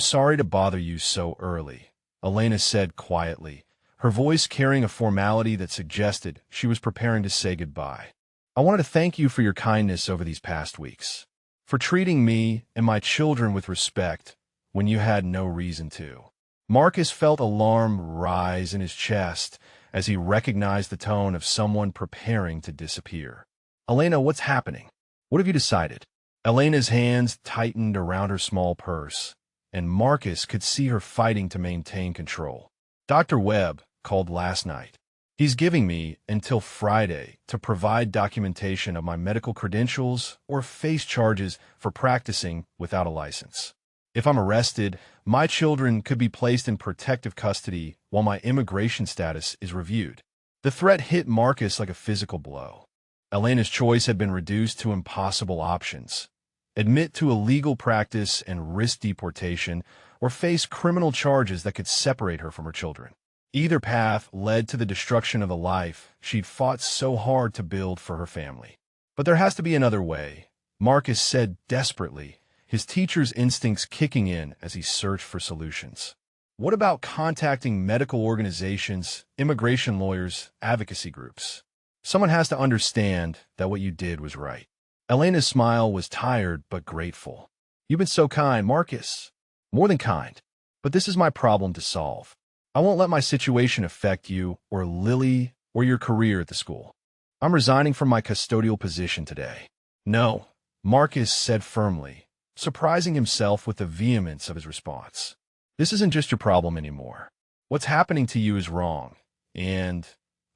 sorry to bother you so early," Elena said quietly, her voice carrying a formality that suggested she was preparing to say goodbye. "I wanted to thank you for your kindness over these past weeks, for treating me and my children with respect when you had no reason to." Marcus felt alarm rise in his chest as he recognized the tone of someone preparing to disappear. "Elena, what's happening? What have you decided?" Elena's hands tightened around her small purse, and Marcus could see her fighting to maintain control. "Dr. Webb called last night. He's giving me until Friday to provide documentation of my medical credentials or face charges for practicing without a license. If I'm arrested, my children could be placed in protective custody while my immigration status is reviewed." The threat hit Marcus like a physical blow. Elena's choice had been reduced to impossible options: admit to illegal practice and risk deportation, or face criminal charges that could separate her from her children. Either path led to the destruction of the life she'd fought so hard to build for her family. "But there has to be another way," Marcus said desperately, his teacher's instincts kicking in as he searched for solutions. "What about contacting medical organizations, immigration lawyers, advocacy groups? Someone has to understand that what you did was right." Elena's smile was tired but grateful. "You've been so kind, Marcus. More than kind. But this is my problem to solve. I won't let my situation affect you or Lily or your career at the school. I'm resigning from my custodial position today." "No," Marcus said firmly, surprising himself with the vehemence of his response. "This isn't just your problem anymore. What's happening to you is wrong, and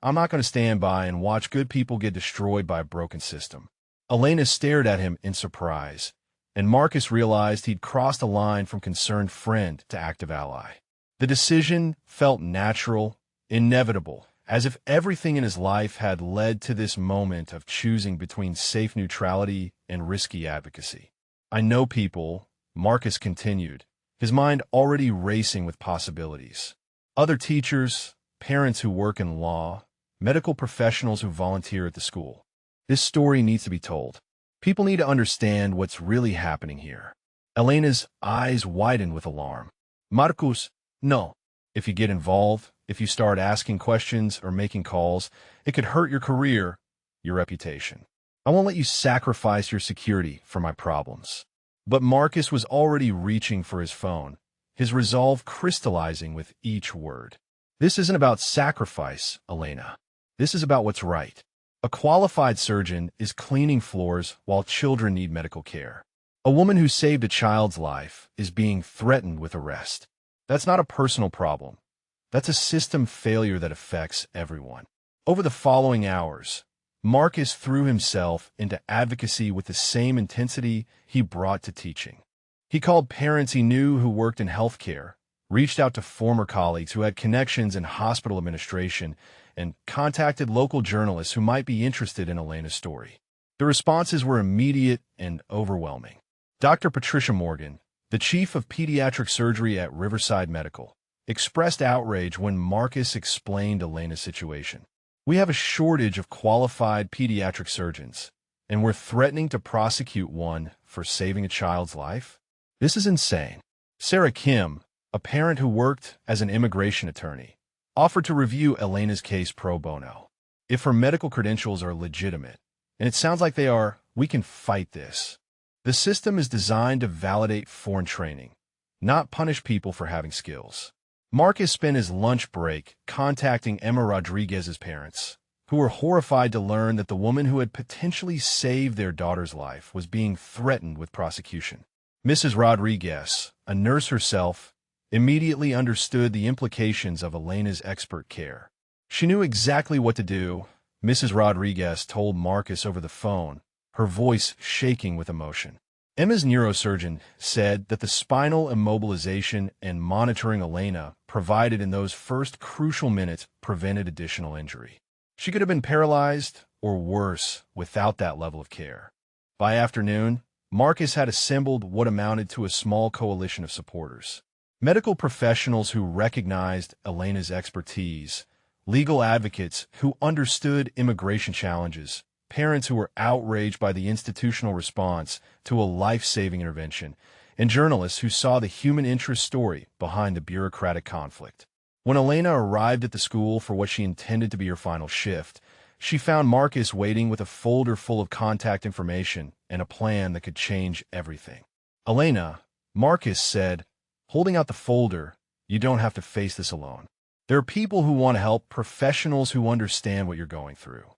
I'm not going to stand by and watch good people get destroyed by a broken system." Elena stared at him in surprise, and Marcus realized he'd crossed a line from concerned friend to active ally. The decision felt natural, inevitable, as if everything in his life had led to this moment of choosing between safe neutrality and risky advocacy. "I know people," Marcus continued, his mind already racing with possibilities. "Other teachers, parents who work in law, medical professionals who volunteer at the school. This story needs to be told. People need to understand what's really happening here." Elena's eyes widened with alarm. "Marcus, no. If you get involved, if you start asking questions or making calls, it could hurt your career, your reputation. I won't let you sacrifice your security for my problems." But Marcus was already reaching for his phone, his resolve crystallizing with each word. "This isn't about sacrifice, Elena. This is about what's right. A qualified surgeon is cleaning floors while children need medical care. A woman who saved a child's life is being threatened with arrest. That's not a personal problem. That's a system failure that affects everyone." Over the following hours, Marcus threw himself into advocacy with the same intensity he brought to teaching. He called parents he knew who worked in healthcare, reached out to former colleagues who had connections in hospital administration, and contacted local journalists who might be interested in Elena's story. The responses were immediate and overwhelming. Dr. Patricia Morgan, the chief of pediatric surgery at Riverside Medical, expressed outrage when Marcus explained Elena's situation. "We have a shortage of qualified pediatric surgeons, and we're threatening to prosecute one for saving a child's life? This is insane." Sarah Kim, a parent who worked as an immigration attorney, offered to review Elena's case pro bono. "If her medical credentials are legitimate, and it sounds like they are, we can fight this. The system is designed to validate foreign training, not punish people for having skills." Marcus spent his lunch break contacting Emma Rodriguez's parents, who were horrified to learn that the woman who had potentially saved their daughter's life was being threatened with prosecution. Mrs. Rodriguez, a nurse herself, immediately understood the implications of Elena's expert care. She knew exactly what to do, Mrs. Rodriguez told Marcus over the phone, her voice shaking with emotion. Emma's neurosurgeon said that the spinal immobilization and monitoring Elena provided in those first crucial minutes prevented additional injury. She could have been paralyzed or worse without that level of care. By afternoon, Marcus had assembled what amounted to a small coalition of supporters. Medical professionals who recognized Elena's expertise, legal advocates who understood immigration challenges, parents who were outraged by the institutional response to a life-saving intervention, and journalists who saw the human interest story behind the bureaucratic conflict. When Elena arrived at the school for what she intended to be her final shift, she found Marcus waiting with a folder full of contact information and a plan that could change everything. "Elena," Marcus said, holding out the folder, "you don't have to face this alone. There are people who want to help, professionals who understand what you're going through."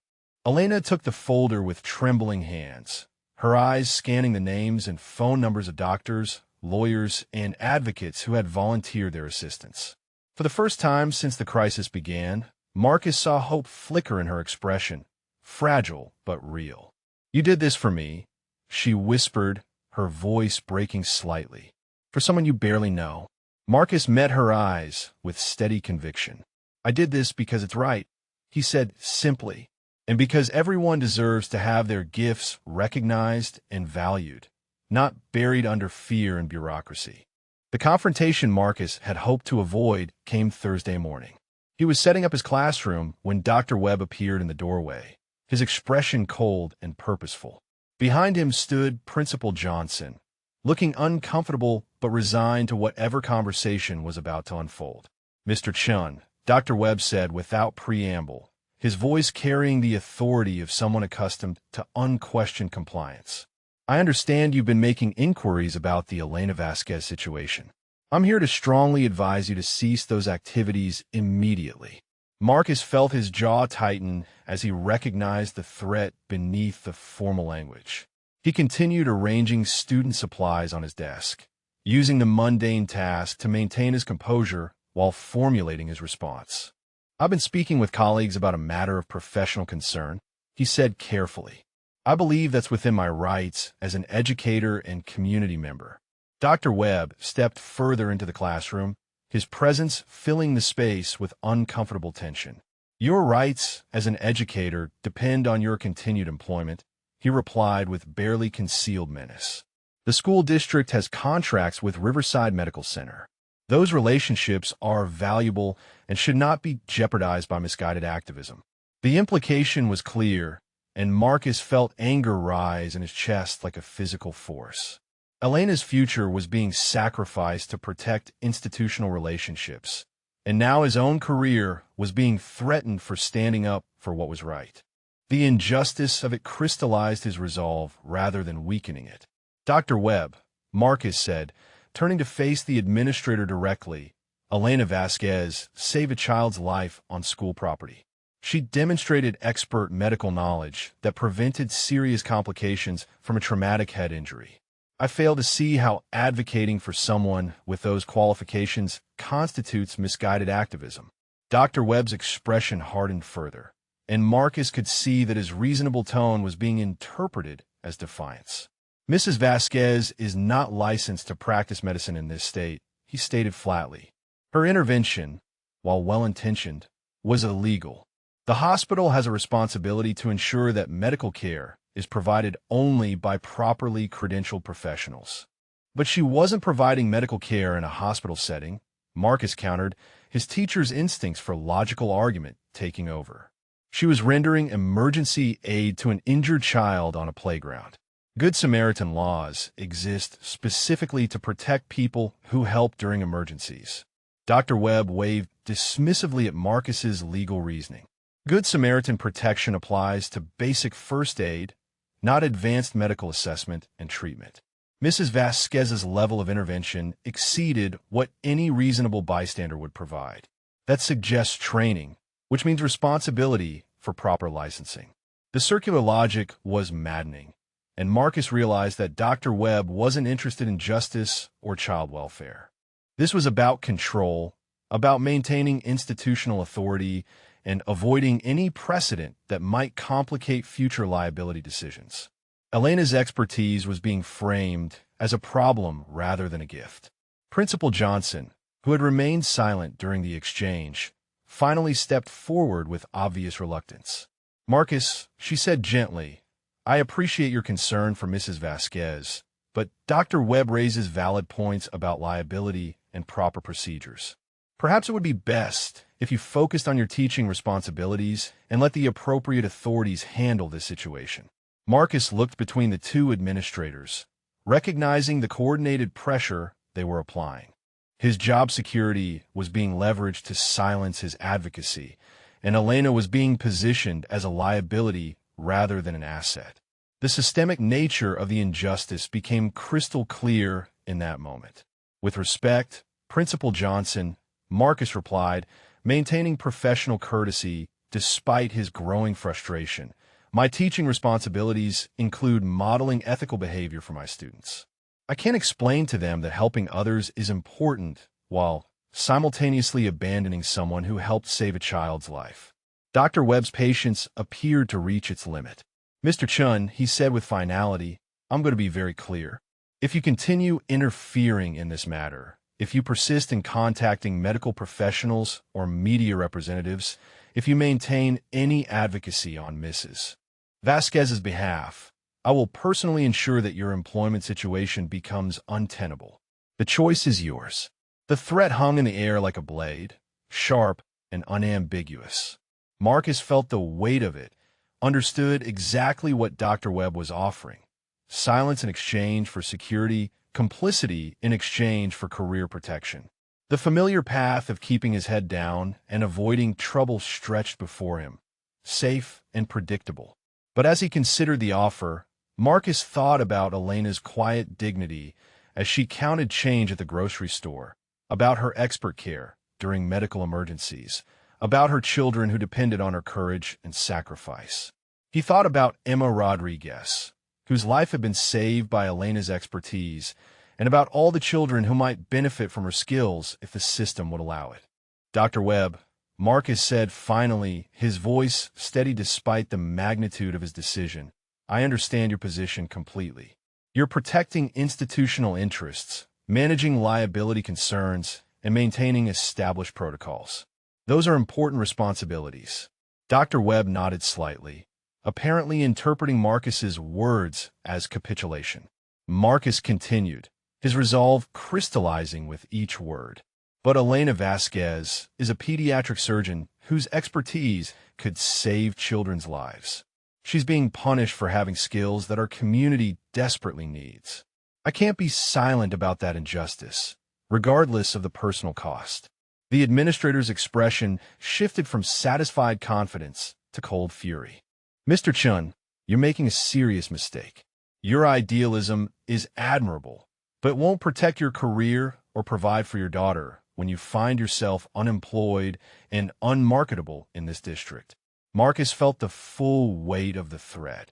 Elena took the folder with trembling hands, her eyes scanning the names and phone numbers of doctors, lawyers, and advocates who had volunteered their assistance. For the first time since the crisis began, Marcus saw hope flicker in her expression, fragile but real. "You did this for me," she whispered, her voice breaking slightly. "For someone you barely know." Marcus met her eyes with steady conviction. "I did this because it's right," he said simply, "and because everyone deserves to have their gifts recognized and valued, not buried under fear and bureaucracy." The confrontation Marcus had hoped to avoid came Thursday morning. He was setting up his classroom when Dr. Webb appeared in the doorway, his expression cold and purposeful. Behind him stood Principal Johnson, looking uncomfortable but resigned to whatever conversation was about to unfold. "Mr. Chun," Dr. Webb said without preamble, his voice carrying the authority of someone accustomed to unquestioned compliance. "I understand you've been making inquiries about the Elena Vasquez situation. I'm here to strongly advise you to cease those activities immediately." Marcus felt his jaw tighten as he recognized the threat beneath the formal language. He continued arranging student supplies on his desk, using the mundane task to maintain his composure while formulating his response. "I've been speaking with colleagues about a matter of professional concern," he said carefully. "I believe that's within my rights as an educator and community member." Dr. Webb stepped further into the classroom, his presence filling the space with uncomfortable tension. "Your rights as an educator depend on your continued employment," he replied with barely concealed menace. "The school district has contracts with Riverside Medical Center. Those relationships are valuable and should not be jeopardized by misguided activism." The implication was clear, and Marcus felt anger rise in his chest like a physical force. Elena's future was being sacrificed to protect institutional relationships, and now his own career was being threatened for standing up for what was right. The injustice of it crystallized his resolve rather than weakening it. "Dr. Webb," Marcus said, turning to face the administrator directly, "Elena Vasquez saved a child's life on school property. She demonstrated expert medical knowledge that prevented serious complications from a traumatic head injury. I fail to see how advocating for someone with those qualifications constitutes misguided activism." Dr. Webb's expression hardened further, and Marcus could see that his reasonable tone was being interpreted as defiance. "Mrs. Vasquez is not licensed to practice medicine in this state," he stated flatly. "Her intervention, while well-intentioned, was illegal. The hospital has a responsibility to ensure that medical care is provided only by properly credentialed professionals. But she wasn't providing medical care in a hospital setting. Marcus countered, his teacher's instincts for logical argument taking over. She was rendering emergency aid to an injured child on a playground. Good Samaritan laws exist specifically to protect people who help during emergencies. Dr. Webb waved dismissively at Marcus's legal reasoning. Good Samaritan protection applies to basic first aid, not advanced medical assessment and treatment. Mrs. Vasquez's level of intervention exceeded what any reasonable bystander would provide. That suggests training, which means responsibility for proper licensing. The circular logic was maddening, and Marcus realized that Dr. Webb wasn't interested in justice or child welfare. This was about control, about maintaining institutional authority, and avoiding any precedent that might complicate future liability decisions. Elena's expertise was being framed as a problem rather than a gift. Principal Johnson, who had remained silent during the exchange, finally stepped forward with obvious reluctance. "Marcus," she said gently, "I appreciate your concern for Mrs. Vasquez, but Dr. Webb raises valid points about liability and proper procedures. Perhaps it would be best if you focused on your teaching responsibilities and let the appropriate authorities handle this situation." Marcus looked between the two administrators, recognizing the coordinated pressure they were applying. His job security was being leveraged to silence his advocacy, and Elena was being positioned as a liability rather than an asset. The systemic nature of the injustice became crystal clear in that moment. "With respect, Principal Johnson," Marcus replied, maintaining professional courtesy despite his growing frustration, "my teaching responsibilities include modeling ethical behavior for my students. I can't explain to them that helping others is important while simultaneously abandoning someone who helped save a child's life." Dr. Webb's patience appeared to reach its limit. "Mr. Chun," he said with finality, "I'm going to be very clear. If you continue interfering in this matter, if you persist in contacting medical professionals or media representatives, if you maintain any advocacy on Mrs. Vasquez's behalf, I will personally ensure that your employment situation becomes untenable. The choice is yours." The threat hung in the air like a blade, sharp and unambiguous. Marcus felt the weight of it, understood exactly what Dr. Webb was offering: silence in exchange for security, complicity in exchange for career protection. The familiar path of keeping his head down and avoiding trouble stretched before him, safe and predictable. But as he considered the offer, Marcus thought about Elena's quiet dignity as she counted change at the grocery store, about her expert care during medical emergencies, about her children who depended on her courage and sacrifice. He thought about Emma Rodriguez, whose life had been saved by Elena's expertise, and about all the children who might benefit from her skills if the system would allow it. "Dr. Webb," Marcus said finally, his voice steady despite the magnitude of his decision, "I understand your position completely. You're protecting institutional interests, managing liability concerns, and maintaining established protocols. Those are important responsibilities." Dr. Webb nodded slightly, apparently interpreting Marcus's words as capitulation. Marcus continued, his resolve crystallizing with each word. "But Elena Vasquez is a pediatric surgeon whose expertise could save children's lives. She's being punished for having skills that our community desperately needs. I can't be silent about that injustice, regardless of the personal cost." The administrator's expression shifted from satisfied confidence to cold fury. "Mr. Chun, you're making a serious mistake. Your idealism is admirable, but it won't protect your career or provide for your daughter when you find yourself unemployed and unmarketable in this district." Marcus felt the full weight of the threat,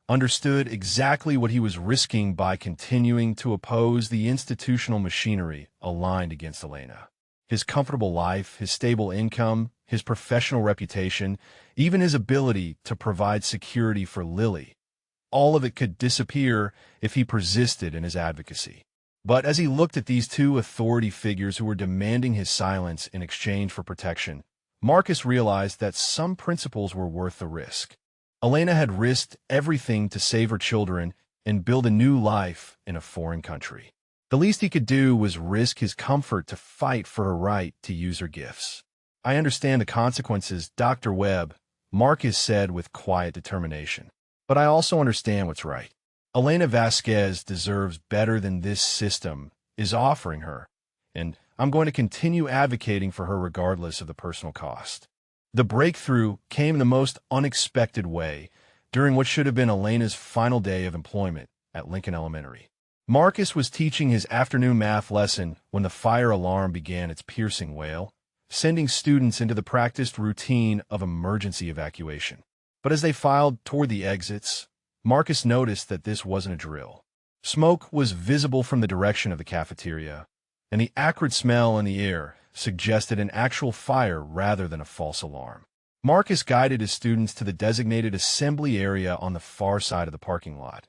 understood exactly what he was risking by continuing to oppose the institutional machinery aligned against Elena. His comfortable life, his stable income, his professional reputation, even his ability to provide security for Lily, all of it could disappear if he persisted in his advocacy. But as he looked at these two authority figures who were demanding his silence in exchange for protection, Marcus realized that some principles were worth the risk. Elena had risked everything to save her children and build a new life in a foreign country. The least he could do was risk his comfort to fight for her right to use her gifts. "I understand the consequences, Dr. Webb," Marcus said with quiet determination. "But I also understand what's right. Elena Vasquez deserves better than this system is offering her, and I'm going to continue advocating for her regardless of the personal cost." The breakthrough came in the most unexpected way during what should have been Elena's final day of employment at Lincoln Elementary. Marcus was teaching his afternoon math lesson when the fire alarm began its piercing wail, sending students into the practiced routine of emergency evacuation. But as they filed toward the exits, Marcus noticed that this wasn't a drill. Smoke was visible from the direction of the cafeteria, and the acrid smell in the air suggested an actual fire rather than a false alarm. Marcus guided his students to the designated assembly area on the far side of the parking lot,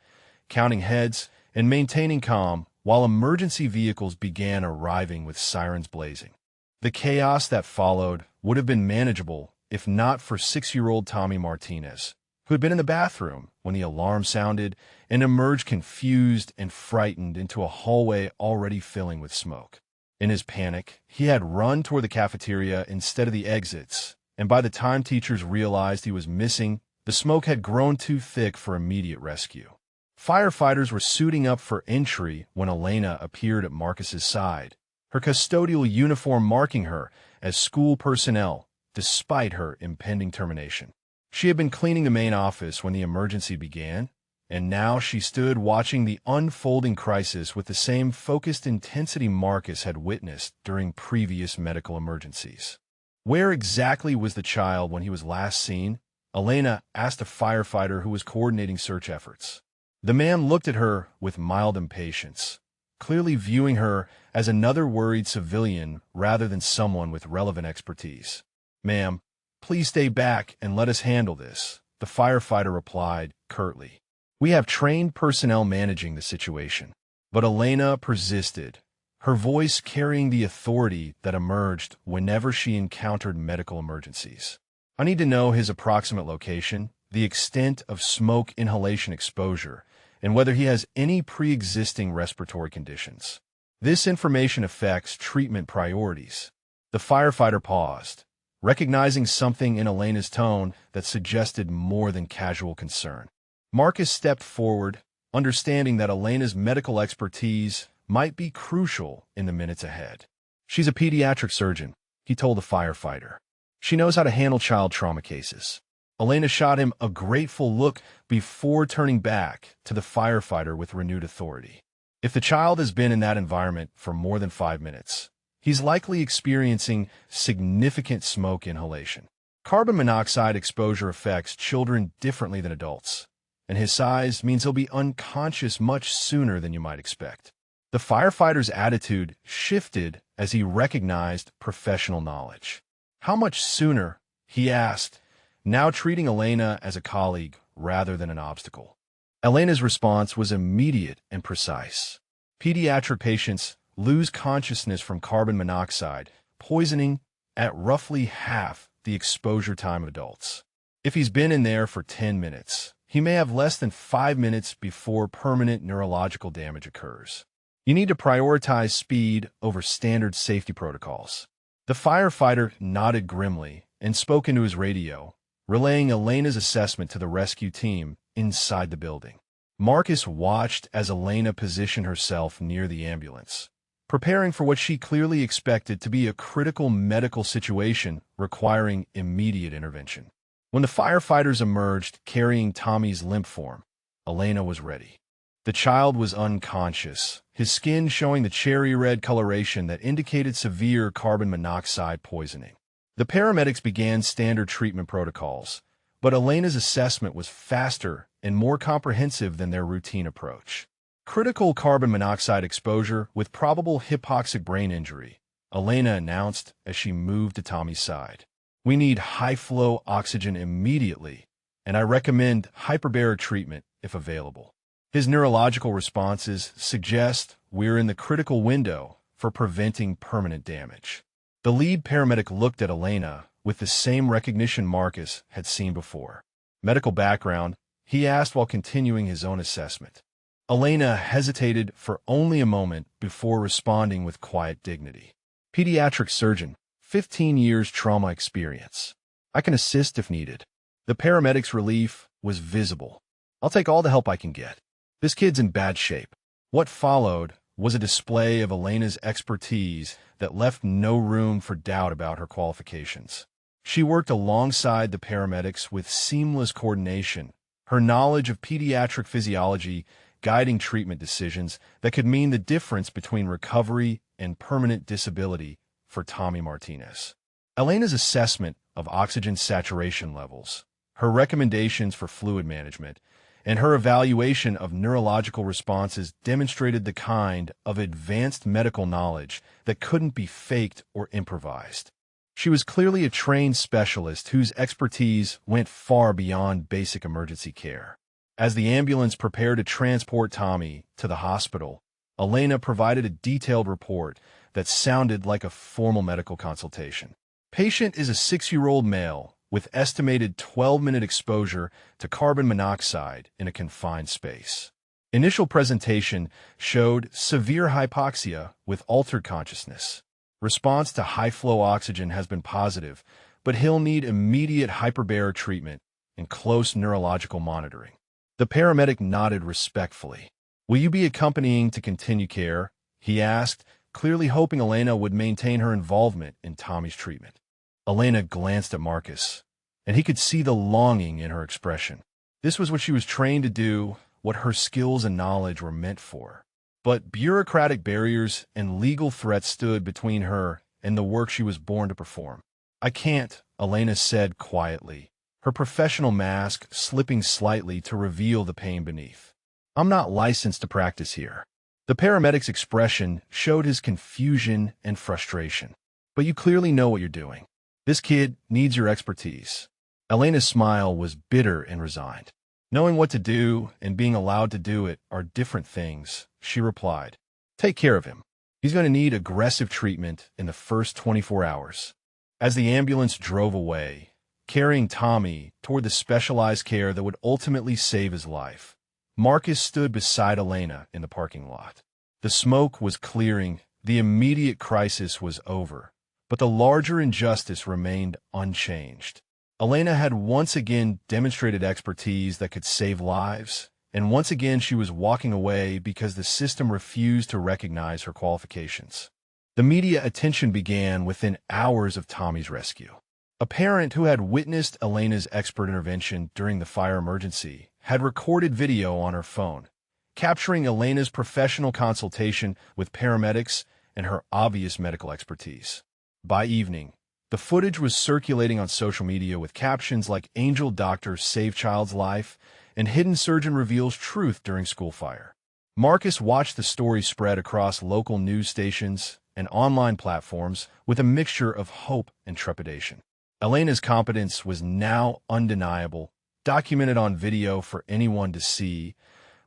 counting heads and maintaining calm while emergency vehicles began arriving with sirens blazing. The chaos that followed would have been manageable if not for 6-year-old Tommy Martinez, who had been in the bathroom when the alarm sounded and emerged confused and frightened into a hallway already filling with smoke. In his panic, he had run toward the cafeteria instead of the exits, and by the time teachers realized he was missing, the smoke had grown too thick for immediate rescue. Firefighters were suiting up for entry when Elena appeared at Marcus's side, her custodial uniform marking her as school personnel, despite her impending termination. She had been cleaning the main office when the emergency began, and now she stood watching the unfolding crisis with the same focused intensity Marcus had witnessed during previous medical emergencies. Where exactly was the child when he was last seen? Elena asked a firefighter who was coordinating search efforts. The man looked at her with mild impatience, clearly viewing her as another worried civilian rather than someone with relevant expertise. "Ma'am, please stay back and let us handle this," the firefighter replied curtly. "We have trained personnel managing the situation." But Elena persisted, her voice carrying the authority that emerged whenever she encountered medical emergencies. "I need to know his approximate location, the extent of smoke inhalation exposure, and whether he has any pre-existing respiratory conditions. This information affects treatment priorities." The firefighter paused, recognizing something in Elena's tone that suggested more than casual concern. Marcus stepped forward, understanding that Elena's medical expertise might be crucial in the minutes ahead. "She's a pediatric surgeon," he told the firefighter. "She knows how to handle child trauma cases." Elena shot him a grateful look before turning back to the firefighter with renewed authority. "If the child has been in that environment for more than 5 minutes, he's likely experiencing significant smoke inhalation. Carbon monoxide exposure affects children differently than adults, and his size means he'll be unconscious much sooner than you might expect." The firefighter's attitude shifted as he recognized professional knowledge. "How much sooner?" he asked, now treating Elena as a colleague rather than an obstacle. Elena's response was immediate and precise. "Pediatric patients lose consciousness from carbon monoxide poisoning at roughly half the exposure time of adults. If he's been in there for 10 minutes, he may have less than 5 minutes before permanent neurological damage occurs. You need to prioritize speed over standard safety protocols." The firefighter nodded grimly and spoke into his radio, relaying Elena's assessment to the rescue team inside the building. Marcus watched as Elena positioned herself near the ambulance, preparing for what she clearly expected to be a critical medical situation requiring immediate intervention. When the firefighters emerged carrying Tommy's limp form, Elena was ready. The child was unconscious, his skin showing the cherry red coloration that indicated severe carbon monoxide poisoning. The paramedics began standard treatment protocols, but Elena's assessment was faster and more comprehensive than their routine approach. "Critical carbon monoxide exposure with probable hypoxic brain injury," Elena announced as she moved to Tommy's side. "We need high-flow oxygen immediately, and I recommend hyperbaric treatment if available. His neurological responses suggest we're in the critical window for preventing permanent damage." The lead paramedic looked at Elena with the same recognition Marcus had seen before. "Medical background?" he asked while continuing his own assessment. Elena hesitated for only a moment before responding with quiet dignity. Pediatric surgeon, 15 years trauma experience. I can assist if needed. The paramedic's relief was visible. I'll take all the help I can get. This kid's in bad shape. What followed was a display of Elena's expertise that left no room for doubt about her qualifications. She worked alongside the paramedics with seamless coordination, her knowledge of pediatric physiology guiding treatment decisions that could mean the difference between recovery and permanent disability for Tommy Martinez. Elena's assessment of oxygen saturation levels, her recommendations for fluid management, and her evaluation of neurological responses demonstrated the kind of advanced medical knowledge that couldn't be faked or improvised. She was clearly a trained specialist whose expertise went far beyond basic emergency care. As the ambulance prepared to transport Tommy to the hospital, Elena provided a detailed report that sounded like a formal medical consultation. Patient is a 6-year-old male with estimated 12-minute exposure to carbon monoxide in a confined space. Initial presentation showed severe hypoxia with altered consciousness. Response to high-flow oxygen has been positive, but he'll need immediate hyperbaric treatment and close neurological monitoring. The paramedic nodded respectfully. Will you be accompanying to continue care? He asked, clearly hoping Elena would maintain her involvement in Tommy's treatment. Elena glanced at Marcus, and he could see the longing in her expression. This was what she was trained to do, what her skills and knowledge were meant for. But bureaucratic barriers and legal threats stood between her and the work she was born to perform. I can't, Elena said quietly, her professional mask slipping slightly to reveal the pain beneath. I'm not licensed to practice here. The paramedic's expression showed his confusion and frustration. But you clearly know what you're doing. This kid needs your expertise. Elena's smile was bitter and resigned. Knowing what to do and being allowed to do it are different things, she replied. Take care of him. He's going to need aggressive treatment in the first 24 hours. As the ambulance drove away, carrying Tommy toward the specialized care that would ultimately save his life, Marcus stood beside Elena in the parking lot. The smoke was clearing, the immediate crisis was over, but the larger injustice remained unchanged. Elena had once again demonstrated expertise that could save lives, and once again she was walking away because the system refused to recognize her qualifications. The media attention began within hours of Tommy's rescue. A parent who had witnessed Elena's expert intervention during the fire emergency had recorded video on her phone, capturing Elena's professional consultation with paramedics and her obvious medical expertise. By evening, the footage was circulating on social media with captions like "Angel Doctor Save Child's Life" and "Hidden Surgeon Reveals Truth During School Fire." Marcus watched the story spread across local news stations and online platforms with a mixture of hope and trepidation. Elena's competence was now undeniable, documented on video for anyone to see,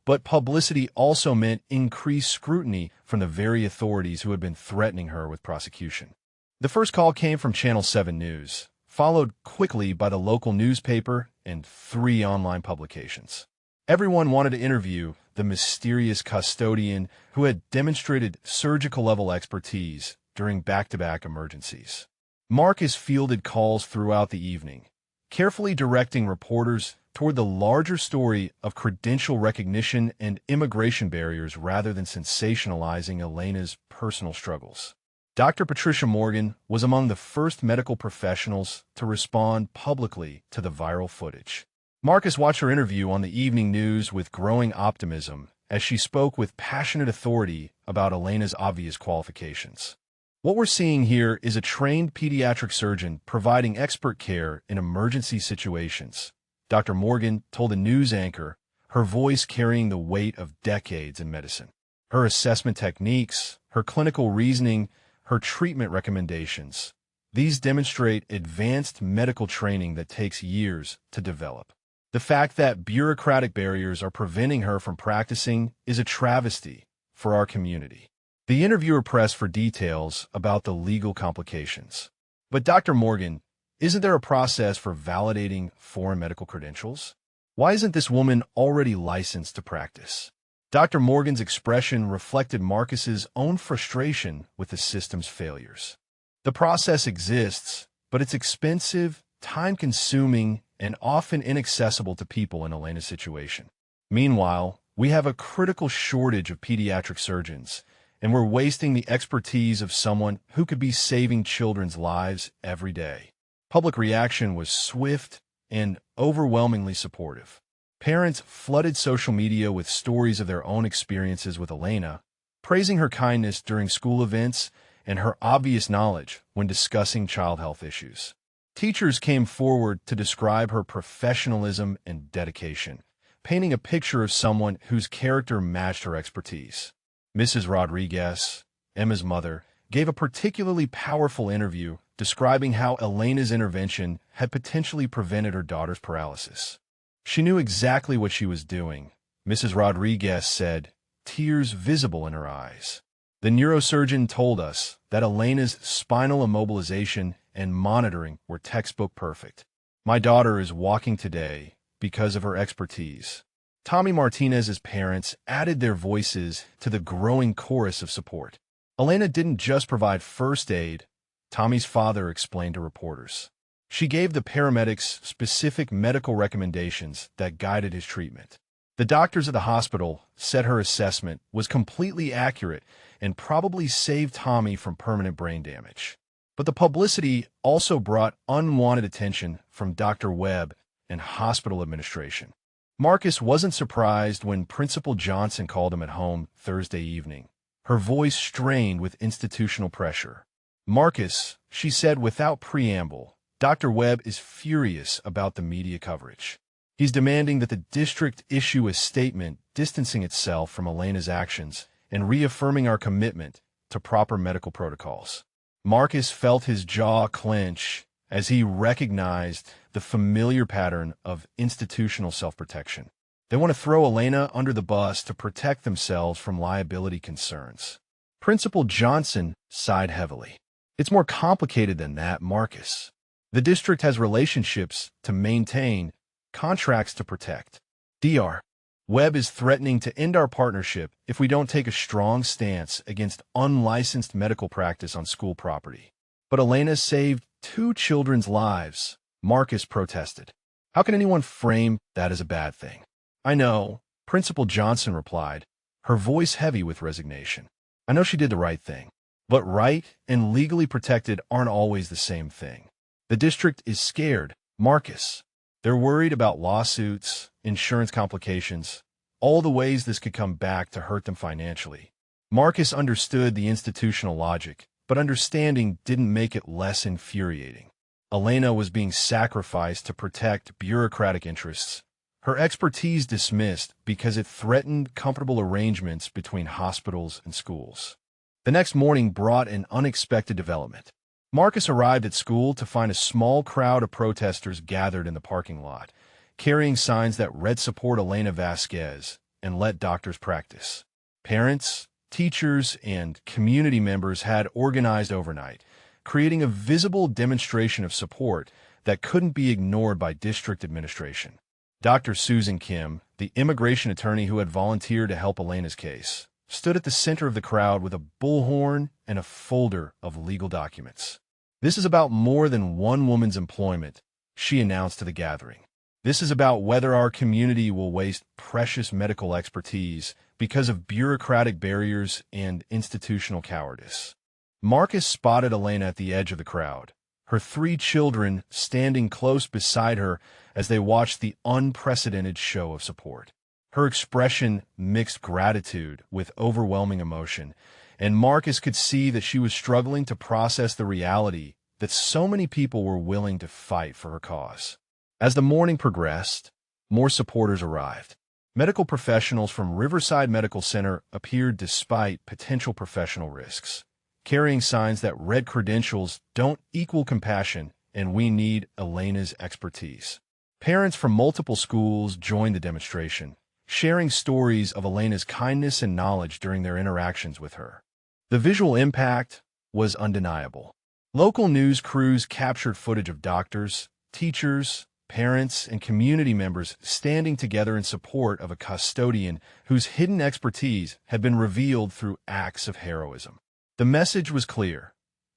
but publicity also meant increased scrutiny from the very authorities who had been threatening her with prosecution. The first call came from Channel 7 News, followed quickly by the local newspaper and 3 online publications. Everyone wanted to interview the mysterious custodian who had demonstrated surgical-level expertise during back-to-back emergencies. Marcus fielded calls throughout the evening, carefully directing reporters toward the larger story of credential recognition and immigration barriers rather than sensationalizing Elena's personal struggles. Dr. Patricia Morgan was among the first medical professionals to respond publicly to the viral footage. Marcus watched her interview on the evening news with growing optimism as she spoke with passionate authority about Elena's obvious qualifications. What we're seeing here is a trained pediatric surgeon providing expert care in emergency situations, Dr. Morgan told a news anchor, her voice carrying the weight of decades in medicine. Her assessment techniques, her clinical reasoning, her treatment recommendations, these demonstrate advanced medical training that takes years to develop. The fact that bureaucratic barriers are preventing her from practicing is a travesty for our community. The interviewer pressed for details about the legal complications. But Dr. Morgan, isn't there a process for validating foreign medical credentials? Why isn't this woman already licensed to practice? Dr. Morgan's expression reflected Marcus's own frustration with the system's failures. The process exists, but it's expensive, time-consuming, and often inaccessible to people in Elena's situation. Meanwhile, we have a critical shortage of pediatric surgeons, and we're wasting the expertise of someone who could be saving children's lives every day. Public reaction was swift and overwhelmingly supportive. Parents flooded social media with stories of their own experiences with Elena, praising her kindness during school events and her obvious knowledge when discussing child health issues. Teachers came forward to describe her professionalism and dedication, painting a picture of someone whose character matched her expertise. Mrs. Rodriguez, Emma's mother, gave a particularly powerful interview describing how Elena's intervention had potentially prevented her daughter's paralysis. She knew exactly what she was doing, Mrs. Rodriguez said, tears visible in her eyes. The neurosurgeon told us that Elena's spinal immobilization and monitoring were textbook perfect. My daughter is walking today because of her expertise. Tommy Martinez's parents added their voices to the growing chorus of support. Elena didn't just provide first aid, Tommy's father explained to reporters. She gave the paramedics specific medical recommendations that guided his treatment. The doctors at the hospital said her assessment was completely accurate and probably saved Tommy from permanent brain damage. But the publicity also brought unwanted attention from Dr. Webb and hospital administration. Marcus wasn't surprised when Principal Johnson called him at home Thursday evening, her voice strained with institutional pressure. Marcus, she said without preamble, Dr. Webb is furious about the media coverage. He's demanding that the district issue a statement distancing itself from Elena's actions and reaffirming our commitment to proper medical protocols. Marcus felt his jaw clench as he recognized the familiar pattern of institutional self-protection. They want to throw Elena under the bus to protect themselves from liability concerns. Principal Johnson sighed heavily. It's more complicated than that, Marcus. The district has relationships to maintain, contracts to protect. Dr. Webb is threatening to end our partnership if we don't take a strong stance against unlicensed medical practice on school property. But Elena saved 2 children's lives, Marcus protested. How can anyone frame that as a bad thing? I know, Principal Johnson replied, her voice heavy with resignation. I know she did the right thing. But right and legally protected aren't always the same thing. The district is scared, Marcus. They're worried about lawsuits, insurance complications, all the ways this could come back to hurt them financially. Marcus understood the institutional logic, but understanding didn't make it less infuriating. Elena was being sacrificed to protect bureaucratic interests, her expertise dismissed because it threatened comfortable arrangements between hospitals and schools. The next morning brought an unexpected development. Marcus arrived at school to find a small crowd of protesters gathered in the parking lot, carrying signs that read support Elena Vasquez and let doctors practice. Parents, teachers, and community members had organized overnight, creating a visible demonstration of support that couldn't be ignored by district administration. Dr. Susan Kim, the immigration attorney who had volunteered to help Elena's case, stood at the center of the crowd with a bullhorn and a folder of legal documents. This is about more than one woman's employment, she announced to the gathering. This is about whether our community will waste precious medical expertise because of bureaucratic barriers and institutional cowardice. Marcus spotted Elena at the edge of the crowd, her 3 children standing close beside her as they watched the unprecedented show of support. Her expression mixed gratitude with overwhelming emotion, and Marcus could see that she was struggling to process the reality that so many people were willing to fight for her cause. As the morning progressed, more supporters arrived. Medical professionals from Riverside Medical Center appeared despite potential professional risks, carrying signs that red credentials don't equal compassion and we need Elena's expertise. Parents from multiple schools joined the demonstration, sharing stories of Elena's kindness and knowledge during their interactions with her. The visual impact was undeniable. Local news crews captured footage of doctors, teachers, parents and community members standing together in support of a custodian whose hidden expertise had been revealed through acts of heroism. The message was clear.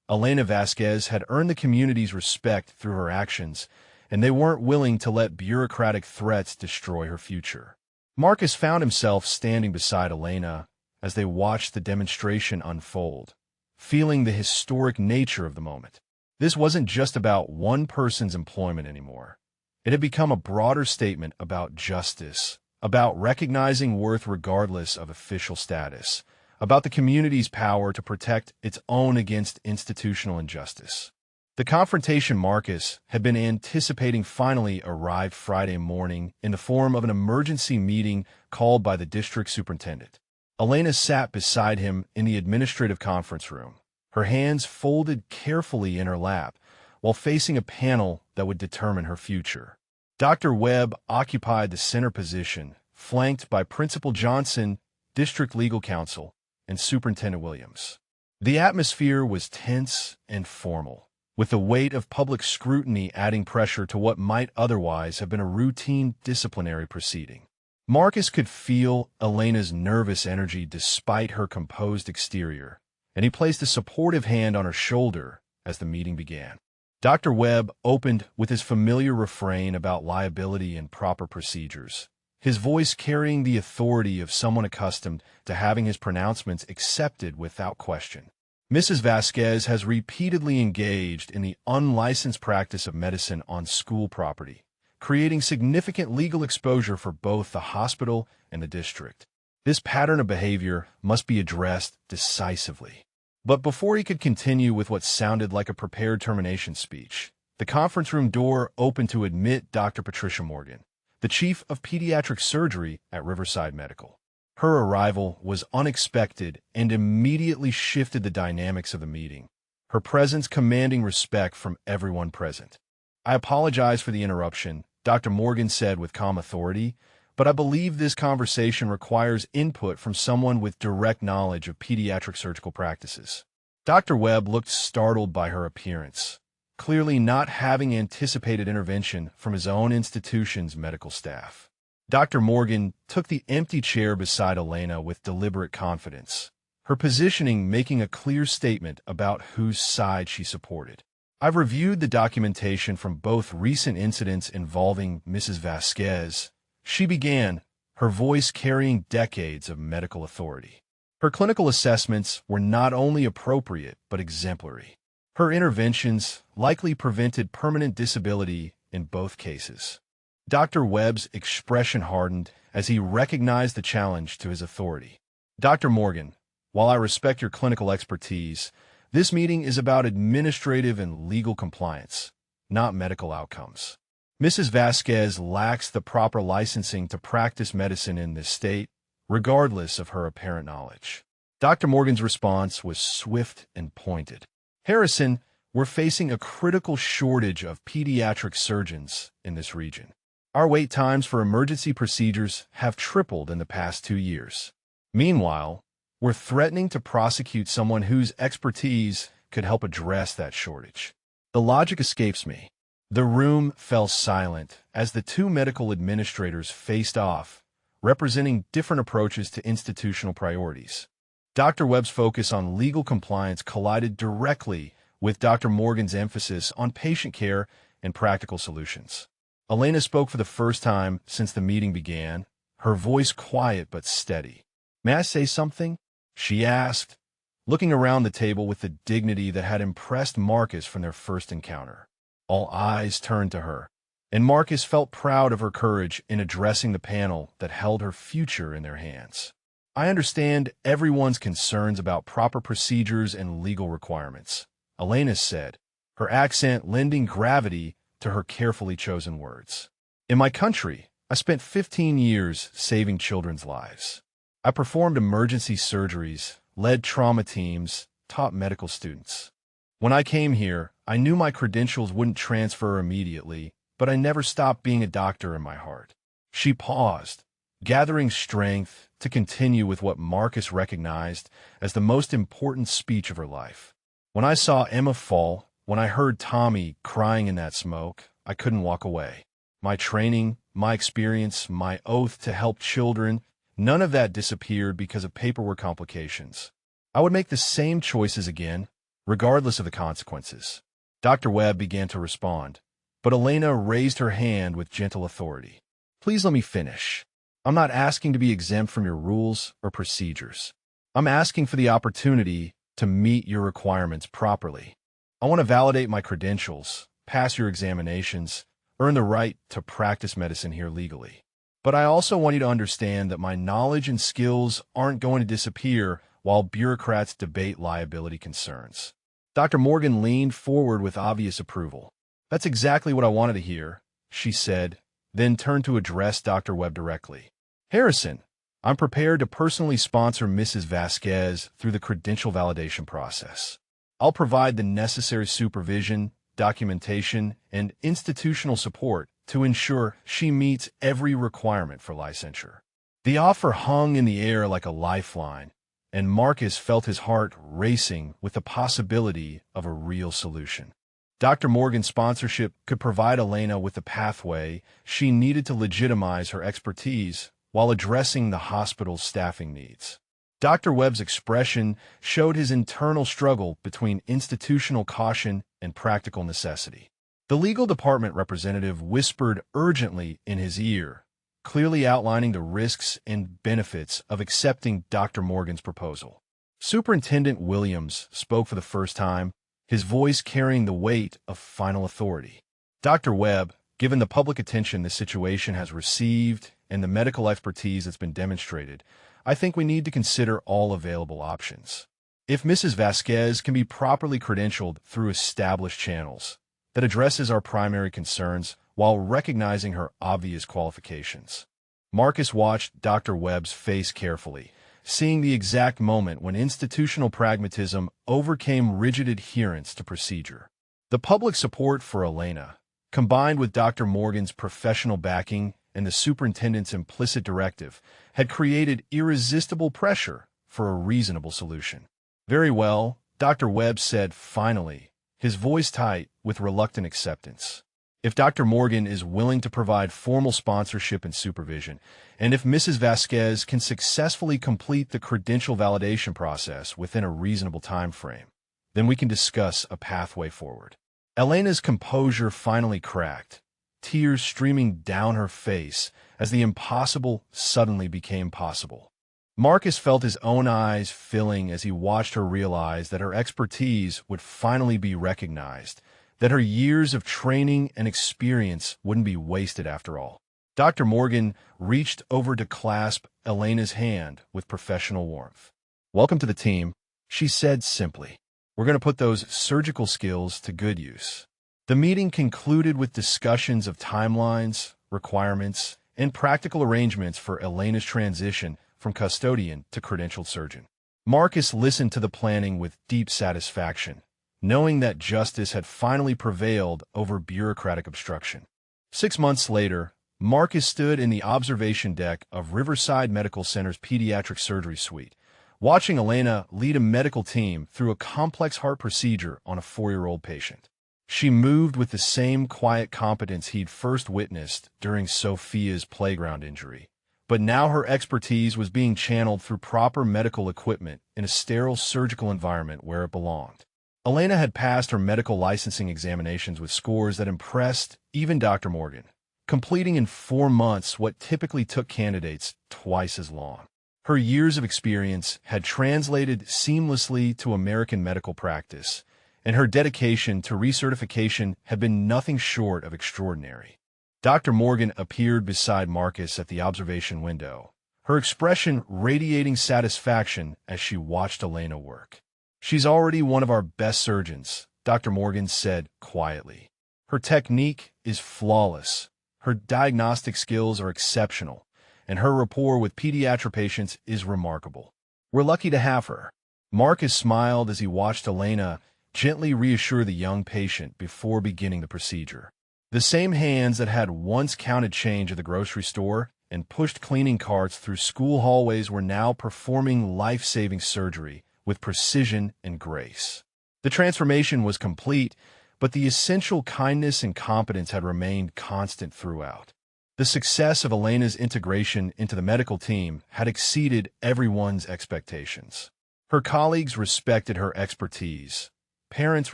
Elena Vasquez had earned the community's respect through her actions, and they weren't willing to let bureaucratic threats destroy her future. Marcus found himself standing beside Elena as they watched the demonstration unfold, feeling the historic nature of the moment. This wasn't just about one person's employment anymore. It had become a broader statement about justice, about recognizing worth regardless of official status, about the community's power to protect its own against institutional injustice. The confrontation Marcus had been anticipating finally arrived Friday morning in the form of an emergency meeting called by the district superintendent. Elena sat beside him in the administrative conference room, her hands folded carefully in her lap, while facing a panel that would determine her future. Dr. Webb occupied the center position, flanked by Principal Johnson, District Legal Counsel, and Superintendent Williams. The atmosphere was tense and formal, with the weight of public scrutiny adding pressure to what might otherwise have been a routine disciplinary proceeding. Marcus could feel Elena's nervous energy despite her composed exterior, and he placed a supportive hand on her shoulder as the meeting began. Dr. Webb opened with his familiar refrain about liability and proper procedures, his voice carrying the authority of someone accustomed to having his pronouncements accepted without question. Mrs. Vasquez has repeatedly engaged in the unlicensed practice of medicine on school property, creating significant legal exposure for both the hospital and the district. This pattern of behavior must be addressed decisively. But before he could continue with what sounded like a prepared termination speech, the conference room door opened to admit Dr. Patricia Morgan, the chief of pediatric surgery at Riverside Medical. Her arrival was unexpected and immediately shifted the dynamics of the meeting, her presence commanding respect from everyone present. "I apologize for the interruption," Dr. Morgan said with calm authority, "but I believe this conversation requires input from someone with direct knowledge of pediatric surgical practices." Dr. Webb looked startled by her appearance, clearly not having anticipated intervention from his own institution's medical staff. Dr. Morgan took the empty chair beside Elena with deliberate confidence, her positioning making a clear statement about whose side she supported. "I've reviewed the documentation from both recent incidents involving Mrs. Vasquez," she began, her voice carrying decades of medical authority. Her clinical assessments were not only appropriate but exemplary. Her interventions likely prevented permanent disability in both cases. Dr. Webb's expression hardened as he recognized the challenge to his authority. "Dr. Morgan, while I respect your clinical expertise, this meeting is about administrative and legal compliance, not medical outcomes. Mrs. Vasquez lacks the proper licensing to practice medicine in this state, regardless of her apparent knowledge." Dr. Morgan's response was swift and pointed. "Harrison, we're facing a critical shortage of pediatric surgeons in this region. Our wait times for emergency procedures have tripled in the past 2 years. Meanwhile, we're threatening to prosecute someone whose expertise could help address that shortage. The logic escapes me." The room fell silent as the two medical administrators faced off, representing different approaches to institutional priorities. Dr. Webb's focus on legal compliance collided directly with Dr. Morgan's emphasis on patient care and practical solutions. Elena spoke for the first time since the meeting began, her voice quiet but steady. "May I say something?" she asked, looking around the table with the dignity that had impressed Marcus from their first encounter. All eyes turned to her, and Marcus felt proud of her courage in addressing the panel that held her future in their hands. "I understand everyone's concerns about proper procedures and legal requirements," Elena said, her accent lending gravity to her carefully chosen words. "In my country, I spent 15 years saving children's lives. I performed emergency surgeries, led trauma teams, taught medical students. When I came here, I knew my credentials wouldn't transfer immediately, but I never stopped being a doctor in my heart." She paused, gathering strength to continue with what Marcus recognized as the most important speech of her life. "When I saw Emma fall, when I heard Tommy crying in that smoke, I couldn't walk away. my training, my experience, my oath to help children, none of that disappeared because of paperwork complications. I would make the same choices again, regardless of the consequences. Dr. Webb began to respond, but Elena raised her hand with gentle authority. Please let me finish. I'm not asking to be exempt from your rules or procedures. I'm asking for the opportunity to meet your requirements properly. I want to validate my credentials, pass your examinations, earn the right to practice medicine here legally. But I also want you to understand that my knowledge and skills aren't going to disappear while bureaucrats debate liability concerns. Dr. Morgan leaned forward with obvious approval. That's exactly what I wanted to hear, she said, then turned to address Dr. Webb directly. Harrison, I'm prepared to personally sponsor Mrs. Vasquez through the credential validation process. I'll provide the necessary supervision, documentation, and institutional support to ensure she meets every requirement for licensure. The offer hung in the air like a lifeline, and Marcus felt his heart racing with the possibility of a real solution. Dr. Morgan's sponsorship could provide Elena with the pathway she needed to legitimize her expertise while addressing the hospital's staffing needs. Dr. Webb's expression showed his internal struggle between institutional caution and practical necessity. The legal department representative whispered urgently in his ear, clearly outlining the risks and benefits of accepting Dr. Morgan's proposal. Superintendent Williams spoke for the first time, his voice carrying the weight of final authority. Dr. Webb, given the public attention this situation has received and the medical expertise that's been demonstrated, I think we need to consider all available options. If Mrs. Vasquez can be properly credentialed through established channels, that addresses our primary concerns while recognizing her obvious qualifications. Marcus watched Dr. Webb's face carefully, seeing the exact moment when institutional pragmatism overcame rigid adherence to procedure. The public support for Elena, combined with Dr. Morgan's professional backing and the superintendent's implicit directive, had created irresistible pressure for a reasonable solution. Very well, Dr. Webb said finally, his voice tight with reluctant acceptance. If Dr. Morgan is willing to provide formal sponsorship and supervision, and if Mrs. Vasquez can successfully complete the credential validation process within a reasonable time frame, then we can discuss a pathway forward. Elena's composure finally cracked, tears streaming down her face as the impossible suddenly became possible. Marcus felt his own eyes filling as he watched her realize that her expertise would finally be recognized, that her years of training and experience wouldn't be wasted after all. Dr. Morgan reached over to clasp Elena's hand with professional warmth. Welcome to the team, she said simply. We're going to put those surgical skills to good use. The meeting concluded with discussions of timelines, requirements, and practical arrangements for Elena's transition from custodian to credentialed surgeon. Marcus listened to the planning with deep satisfaction, knowing that justice had finally prevailed over bureaucratic obstruction. 6 months later, Marcus stood in the observation deck of Riverside Medical Center's pediatric surgery suite, watching Elena lead a medical team through a complex heart procedure on a 4-year-old patient. She moved with the same quiet competence he'd first witnessed during Sophia's playground injury, but now her expertise was being channeled through proper medical equipment in a sterile surgical environment where it belonged. Elena had passed her medical licensing examinations with scores that impressed even Dr. Morgan, completing in 4 months what typically took candidates twice as long. Her years of experience had translated seamlessly to American medical practice, and her dedication to recertification had been nothing short of extraordinary. Dr. Morgan appeared beside Marcus at the observation window, her expression radiating satisfaction as she watched Elena work. She's already one of our best surgeons, Dr. Morgan said quietly. Her technique is flawless, her diagnostic skills are exceptional, and her rapport with pediatric patients is remarkable. We're lucky to have her. Marcus smiled as he watched Elena gently reassure the young patient before beginning the procedure. The same hands that had once counted change at the grocery store and pushed cleaning carts through school hallways were now performing life-saving surgery with precision and grace. The transformation was complete, but the essential kindness and competence had remained constant throughout. The success of Elena's integration into the medical team had exceeded everyone's expectations. Her colleagues respected her expertise. Parents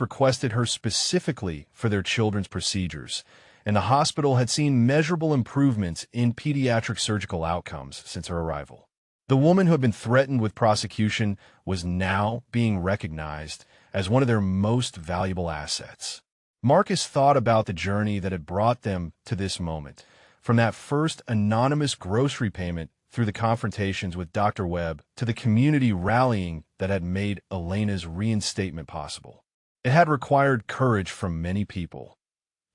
requested her specifically for their children's procedures, and the hospital had seen measurable improvements in pediatric surgical outcomes since her arrival. The woman who had been threatened with prosecution was now being recognized as one of their most valuable assets. Marcus thought about the journey that had brought them to this moment, from that first anonymous grocery payment through the confrontations with Dr. Webb to the community rallying that had made Elena's reinstatement possible. It had required courage from many people.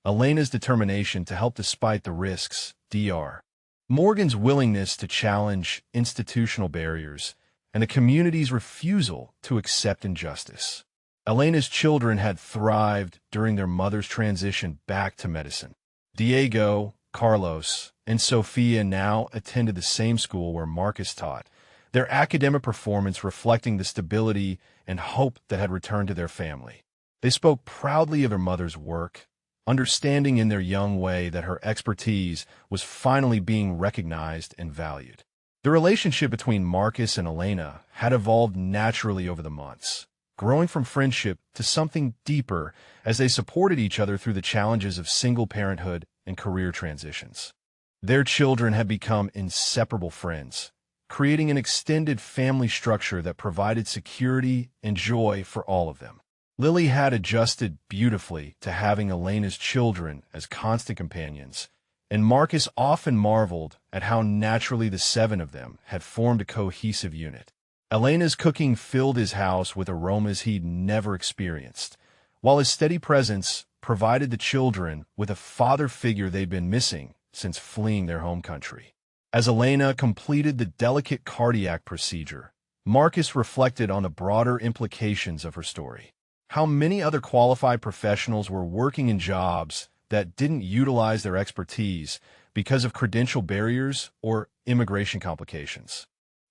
Elena's determination to help despite the risks, Dr. Morgan's willingness to challenge institutional barriers, and the community's refusal to accept injustice. Elena's children had thrived during their mother's transition back to medicine. Diego, Carlos, and Sophia now attended the same school where Marcus taught, their academic performance reflecting the stability and hope that had returned to their family. They spoke proudly of their mother's work, understanding in their young way that her expertise was finally being recognized and valued. The relationship between Marcus and Elena had evolved naturally over the months, growing from friendship to something deeper as they supported each other through the challenges of single parenthood and career transitions. Their children had become inseparable friends, creating an extended family structure that provided security and joy for all of them. Lily had adjusted beautifully to having Elena's children as constant companions, and Marcus often marveled at how naturally the seven of them had formed a cohesive unit. Elena's cooking filled his house with aromas he'd never experienced, while his steady presence provided the children with a father figure they'd been missing since fleeing their home country. As Elena completed the delicate cardiac procedure, Marcus reflected on the broader implications of her story. How many other qualified professionals were working in jobs that didn't utilize their expertise because of credential barriers or immigration complications?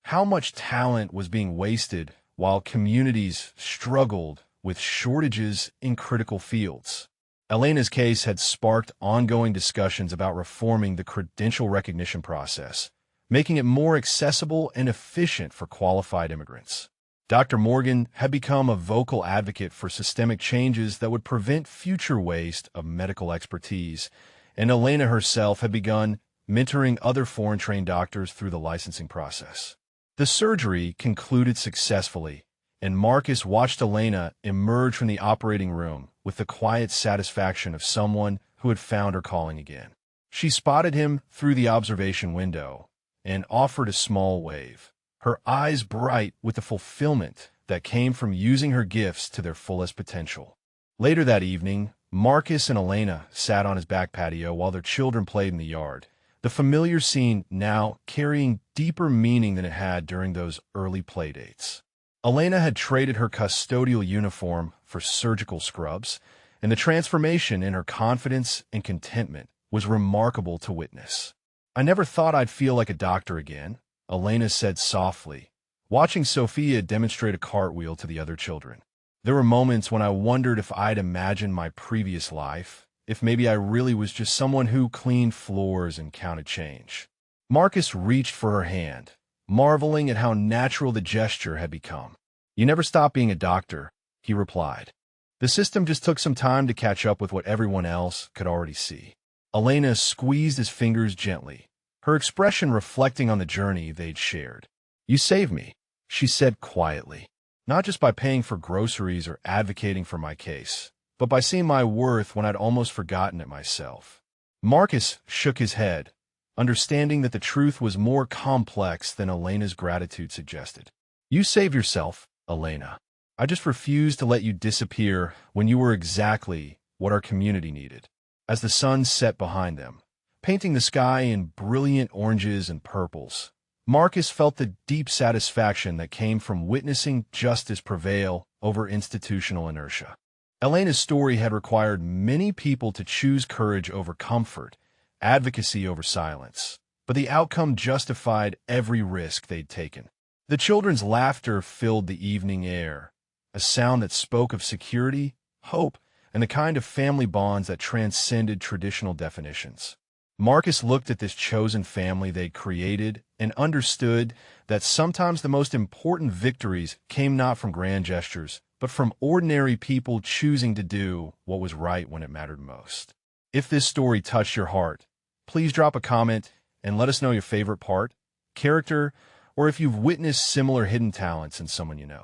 How much talent was being wasted while communities struggled with shortages in critical fields? Elena's case had sparked ongoing discussions about reforming the credential recognition process, making it more accessible and efficient for qualified immigrants. Dr. Morgan had become a vocal advocate for systemic changes that would prevent future waste of medical expertise, and Elena herself had begun mentoring other foreign-trained doctors through the licensing process. The surgery concluded successfully, and Marcus watched Elena emerge from the operating room with the quiet satisfaction of someone who had found her calling again. She spotted him through the observation window and offered a small wave, her eyes bright with the fulfillment that came from using her gifts to their fullest potential. Later that evening, Marcus and Elena sat on his back patio while their children played in the yard, the familiar scene now carrying deeper meaning than it had during those early playdates. Elena had traded her custodial uniform for surgical scrubs, and the transformation in her confidence and contentment was remarkable to witness. "I never thought I'd feel like a doctor again," Elena said softly, watching Sophia demonstrate a cartwheel to the other children. "There were moments when I wondered if I'd imagined my previous life, if maybe I really was just someone who cleaned floors and counted change." Marcus reached for her hand, marveling at how natural the gesture had become. "You never stopped being a doctor," he replied. "The system just took some time to catch up with what everyone else could already see." Elena squeezed his fingers gently, her expression reflecting on the journey they'd shared. "You saved me," she said quietly, "not just by paying for groceries or advocating for my case, but by seeing my worth when I'd almost forgotten it myself." Marcus shook his head, understanding that the truth was more complex than Elena's gratitude suggested. "You saved yourself, Elena. I just refused to let you disappear when you were exactly what our community needed." As the sun set behind them, painting the sky in brilliant oranges and purples, Marcus felt the deep satisfaction that came from witnessing justice prevail over institutional inertia. Elena's story had required many people to choose courage over comfort, advocacy over silence, but the outcome justified every risk they'd taken. The children's laughter filled the evening air, a sound that spoke of security, hope, and the kind of family bonds that transcended traditional definitions. Marcus looked at this chosen family they'd created and understood that sometimes the most important victories came not from grand gestures, but from ordinary people choosing to do what was right when it mattered most. If this story touched your heart, please drop a comment and let us know your favorite part, character, or if you've witnessed similar hidden talents in someone you know.